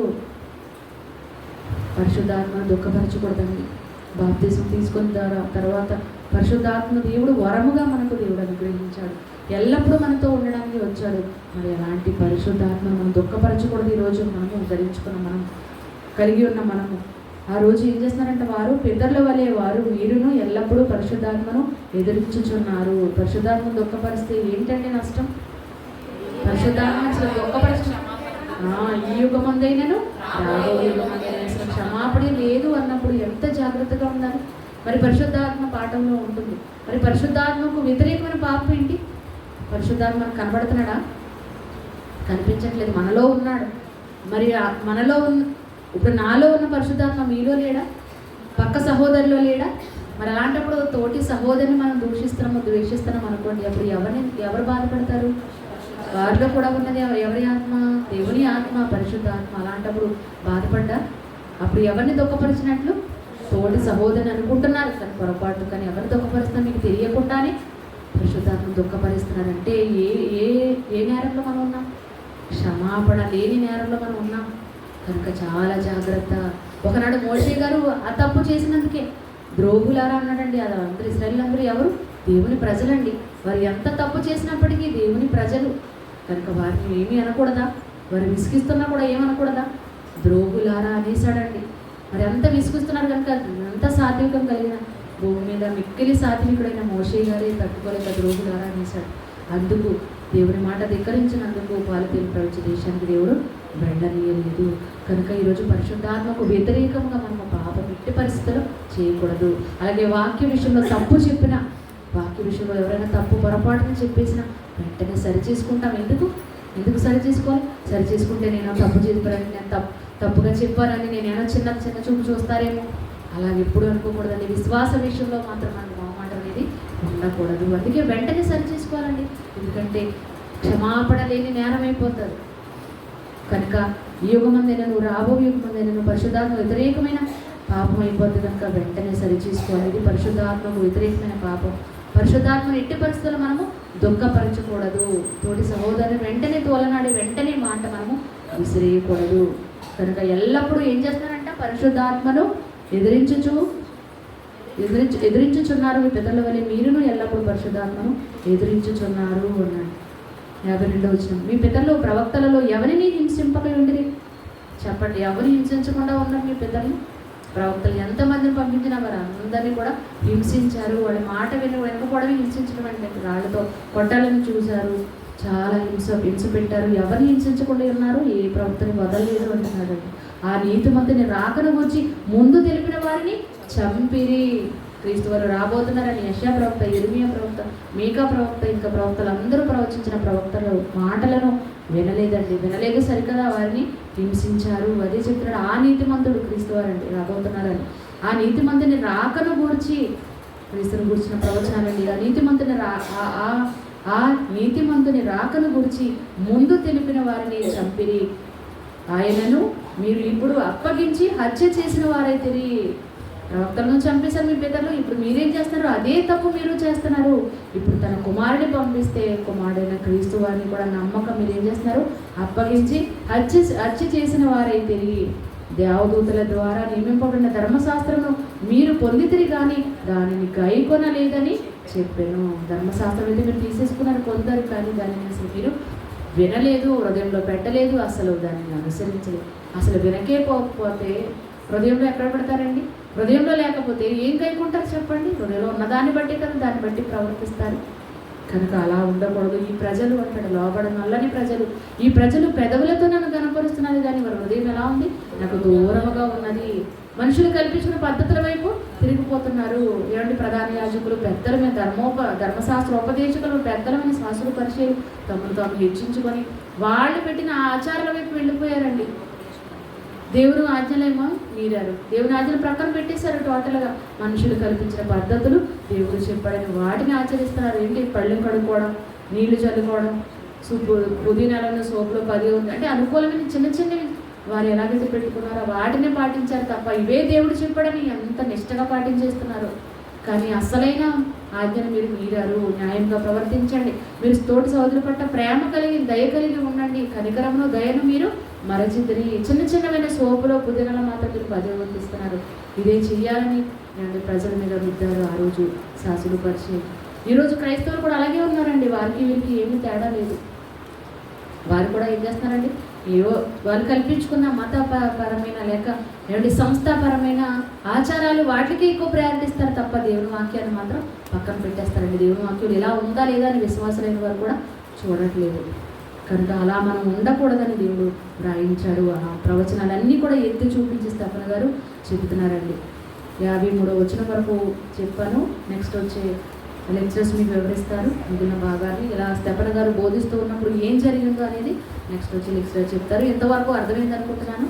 పరిశుద్ధాత్మను దుఃఖపరచకూడదండి. బాప్తిజం తీసుకున్న తర్వాత పరిశుద్ధాత్మ దేవుడు వరముగా మనకు దేవుడు అనుగ్రహించాడు, ఎల్లప్పుడూ మనతో ఉండడానికి వచ్చాడు. మరి అలాంటి పరిశుద్ధాత్మను మనం దుఃఖపరచకూడదు. ఈరోజు మనము ధరించుకున్న, మనం కలిగి ఉన్న మనము ఆ రోజు ఏం చేస్తున్నారంటే, వారు పితరుల వలె వారు మీరును ఎల్లప్పుడూ పరిశుద్ధాత్మను ఎదురించుచున్నారు. పరిశుద్ధాత్మను దుఃఖపరిస్తే ఏంటంటే నష్టం? పరిశుద్ధాత్మ అసలు దుఃఖపరచడం ఈ యుగమందైనను రాబో యుగమందైనా అసలు క్షమాపణ లేదు అన్నప్పుడు ఎంత జాగ్రత్తగా ఉండాలి. మరి పరిశుద్ధాత్మ పాఠంలో ఉంటుంది. మరి పరిశుద్ధాత్మకు వ్యతిరేకమైన పాపం ఏంటి? పరిశుద్ధాత్మ మనకు కనబడుతున్నాడా? కనిపించట్లేదు, మనలో ఉన్నాడు. మరి మనలో ఉన్న, ఇప్పుడు నాలో ఉన్న పరిశుద్ధాత్మ మీలో లేడా? పక్క సహోదరులో లేడా? మరి అలాంటప్పుడు తోటి సహోదరిని మనం దూషిస్తున్నాము, ద్వేషిస్తున్నాం అనుకోండి, అప్పుడు ఎవరు బాధపడతారు? వారిలో కూడా ఉన్నది ఎవరి ఆత్మ? దేవుని ఆత్మ, పరిశుద్ధాత్మ. అలాంటప్పుడు బాధపడ్డా అప్పుడు ఎవరిని దుఃఖపరిచినట్లు? తోటి సహోదరిని అనుకుంటున్నారు కానీ పొరపాటు, కానీ ఎవరిని దుఃఖపరుస్తున్నా మీకు తెలియకుండానే పరిశుద్ధాత్మ దుఃఖపరుస్తున్నారంటే ఏ నేరంలో మనం ఉన్నాం? క్షమాపణ లేని నేరంలో మనం ఉన్నాం. కనుక చాలా జాగ్రత్త. ఒకనాడు మోషే గారు ఆ తప్పు చేసినందుకే ద్రోహులారా అన్నాడండి. అది అందరూ ఇశ్రాయేలు అందరూ ఎవరు? దేవుని ప్రజలండి. వారు ఎంత తప్పు చేసినప్పటికీ దేవుని ప్రజలు కనుక వారిని ఏమీ అనకూడదా? వారు విసిగిస్తున్నా కూడా ఏమనకూడదా? ద్రోహులారా అనేసాడండి. మరి అంత విసిగిస్తున్నారు కనుక అంత సాత్వికం కలిగిన భూమి మీద మిక్కిలి సాత్వికుడైన మోషే గారే తట్టుకోలేక ద్రోహులారా అనేసాడు. అందుకు దేవుని మాట ధిక్కరించినందుకు పాలుతేలి ప్రవచ దేశానికి దేవుడు వెళ్ళనీయలేదు. కనుక ఈరోజు పరిశుద్ధాత్మకు వ్యతిరేకంగా మనము పాపం ఎట్టి పరిస్థితుల్లో చేయకూడదు. అలాగే వాక్య విషయంలో తప్పు చెప్పిన, వాక్య విషయంలో ఎవరైనా తప్పు పొరపాటుని చెప్పేసినా వెంటనే సరి చేసుకుంటాం. ఎందుకు సరి చేసుకోవాలి? సరి చేసుకుంటే నేను తప్పు చెప్పానని, నేను తప్పుగా చెప్పానని నేనేమో చిన్న చూపు చూస్తారేమో, అలాగే ఎప్పుడు అనుకోకూడదండి. విశ్వాస విషయంలో మాత్రం మనకు మొహమాట అనేది ఉండకూడదు. అందుకే వెంటనే సరి చేసుకోవాలండి. ఎందుకంటే క్షమాపణ లేని నేరం అయిపోతుంది. కనుక ఈ యుగమందైనా నువ్వు రాబో యుగమందైనా నువ్వు పరిశుద్ధాత్మ వ్యతిరేకమైన పాపం అయిపోతుంది. కనుక వెంటనే సరి చేసుకోవాలి. ఇది పరిశుద్ధాత్మకు వ్యతిరేకమైన పాపం. పరిశుద్ధాత్మను ఎట్టి పరిస్థితుల్లో మనము దుఃఖపరచకూడదు. తోటి సహోదరుని వెంటనే తోలనాడి వెంటనే మాట మనము విసిరేయకూడదు. కనుక ఎల్లప్పుడూ ఏం చేస్తున్నారంట? పరిశుద్ధాత్మను ఎదిరించుచున్నారు. మీ పితరుల వలె మీరును ఎల్లప్పుడూ పరిశుద్ధాత్మను ఎదిరించుచున్నారు అన్నాడు. 52వ వచనం, మీ పితరులు ప్రవక్తలలో ఎవరిని హింసింపక ఉండిరి? చెప్పండి, ఎవరు హింసించకుండా ఉన్నారు మీ పితరులు? ప్రవక్తలు ఎంతమందిని పంపించినా వారు అందరినీ కూడా హింసించారు. వాళ్ళ మాట వెనుకపోవడమే హింసించడం అంటే. రాళ్లతో కొట్టాలని చూశారు, చాలా హింస పెట్టారు. ఎవరిని హింసించకుండా ఉన్నారు? ఏ ప్రవక్తని వదలలేదు అంటున్నాడు. ఆ నీతిమంతుని రాకను గురించి ముందు తెలిపిన వారిని చంపిరి. క్రీస్తు వారు రాబోతున్నారని యెషయా ప్రవక్త, యిర్మీయా ప్రవక్త, మీకా ప్రవక్త, ఇంకా ప్రవక్తలు అందరూ ప్రవచించిన ప్రవక్తలు మాటలను వినలేక సరికదా వారిని హింసించారు. అదే చెప్తున్నాడు. ఆ నీతిమంతుడు క్రీస్తు వారండి రాబోతున్నారని. ఆ నీతిమంతుని రాకను గూర్చి క్రీస్తుని గూర్చిన ప్రవచనాలండి. ఆ నీతిమంతుని రాకను గురించి ముందు తెలిపిన వారిని చంపిరి. ఆయనను మీరు ఇప్పుడు అప్పగించి హత్య చేసిన వారైతే. ప్రవక్తలను చంపేశారు మీ పితరులు, ఇప్పుడు మీరేం చేస్తున్నారు? అదే తప్పు మీరు చేస్తున్నారు. ఇప్పుడు తన కుమారుడిని పంపిస్తే కుమారుడైన క్రీస్తు వారిని కూడా నమ్మకం మీరేం చేస్తున్నారు? అప్పగించి హత్య చేసిన వారైతే. దేవదూతల ద్వారా నియమింపబడిన ధర్మశాస్త్రము మీరు పొందితిరి కానీ దానిని గైకొనలేదని చెప్పాను. ధర్మశాస్త్రం అయితే మీరు తీసేసుకున్నారు, పొందారు, కానీ దానిని అసలు మీరు వినలేదు, హృదయంలో పెట్టలేదు, అసలు దానిని అనుసరించలేదు. అసలు వినకే పోకపోతే హృదయంలో ఎక్కడ పెడతారండి? హృదయంలో లేకపోతే ఏం కైకుంటారు చెప్పండి? హృదయంలో ఉన్నదాన్ని బట్టి కదా దాన్ని బట్టి ప్రవర్తిస్తారు. కనుక అలా ఉండకూడదు. ఈ ప్రజలు అంటాడు, లోబడ నల్లని ప్రజలు, ఈ ప్రజలు పెదవులతో నన్ను కనపరుస్తున్నది కానీ వారి హృదయం ఎలా ఉంది? నాకు దూరముగా ఉన్నది. మనుషులు కల్పించిన పద్ధతుల వైపు తిరిగిపోతున్నారు. ఏమంటే ప్రధాన యాజకులు, పెద్దలమైన ధర్మశాస్త్రోపదేశకులు, పెద్దలమైన శాస్త్రుల పరిచయం తమను తాము హెచ్చించుకొని వాళ్ళు పెట్టిన ఆచారాల వైపు వెళ్ళిపోయారండి. దేవుడు ఆజ్ఞలేమో మీరారు, దేవుని ఆజ్ఞలు ప్రక్కన పెట్టేశారు. టోటల్గా మనుషులు కల్పించిన పద్ధతులు, దేవుడు చెప్పాడని వాటిని ఆచరిస్తున్నారు. ఏంటి, పళ్ళు కడుక్కోవడం, నీళ్లు చల్లుకోవడం, పుదీనాలను సోపులో 10 ఉంది అంటే అనుకూలమైన చిన్న చిన్నవి వారు ఎలాగైతే పెట్టుకున్నారో వాటినే పాటించారు తప్ప ఇవే దేవుడు చెప్పాడని ఎంత నిష్టగా పాటించేస్తున్నారు. కానీ అసలైన ఆజ్ఞను మీరు మీరారు. న్యాయంగా ప్రవర్తించండి, మీరు తోటి సోదరు పట్ల ప్రేమ కలిగి దయ కలిగి ఉండండి, కనికరంలో దయను మీరు మరచిద్దని. చిన్న చిన్నమైన సోపులో పుదీనాల మాత్రం మీరు పదవిస్తున్నారు. ఇదే చెయ్యాలని ప్రజల మీద రుద్దారు ఆ రోజు శాసులు పరిచయం. ఈరోజు క్రైస్తవులు కూడా అలాగే ఉన్నారండి. వారికి వీరికి ఏమీ తేడా లేదు. వారు కూడా ఏం చేస్తున్నారండి, ఏవో వాళ్ళు కల్పించుకున్న మతపరమైన లేక ఏమంటే సంస్థాపరమైన ఆచారాలు వాటికి ఎక్కువ ప్రయారిటీ ఇస్తారు తప్ప దేవుని వాక్యాన్ని మాత్రం పక్కన పెట్టేస్తారండి. దేవుని వాక్యం ఎలా ఉందా లేదా అని విశ్వాసమైన వారు కూడా చూడట్లేదు. కనుక అలా మనం ఉండకూడదని దేవుడు రాయించాడు. ఆ ప్రవచనాలన్నీ కూడా ఎత్తి చూపించి స్తెఫను గారు చెబుతున్నారండి. 53వ వచనం వరకు చెప్పాను. నెక్స్ట్ వచ్చే లెక్చర్స్ మీకు వివరిస్తారు మిగిలిన భాగాన్ని. ఇలా స్తెఫను గారు బోధిస్తూ ఉన్నప్పుడు ఏం జరిగిందో అనేది నెక్స్ట్ వచ్చి లెక్చరర్ చెప్తారు. ఎంతవరకు అర్థమైంది అనుకుంటున్నాను.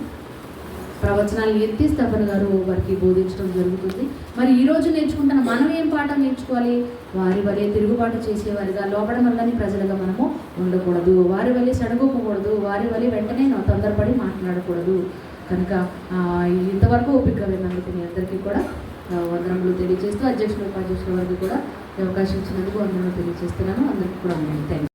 ప్రవచనాలు ఎత్తి స్తెఫను గారు వారికి బోధించడం జరుగుతుంది. మరి ఈరోజు నేర్చుకుంటున్న మనం ఏం పాఠం నేర్చుకోవాలి? వారి వలె తిరుగుబాటు చేసేవారిగా, లోపల వల్లని ప్రజలుగా మనము ఉండకూడదు. వారి వలె సడగొక్కకూడదు. వారి వలె వెంటనే తొందరపడి మాట్లాడకూడదు. కనుక ఇంతవరకు ఓపిక విన్నందుకు మీ అందరికీ కూడా వందనములు తెలియజేస్తూ, అధ్యక్షులు ఉపాధ్యక్షుల వారికి కూడా అవకాశం ఇచ్చినందుకు వందనములు తెలియజేస్తున్నాను. అందరికీ కూడా థ్యాంక్ యూ.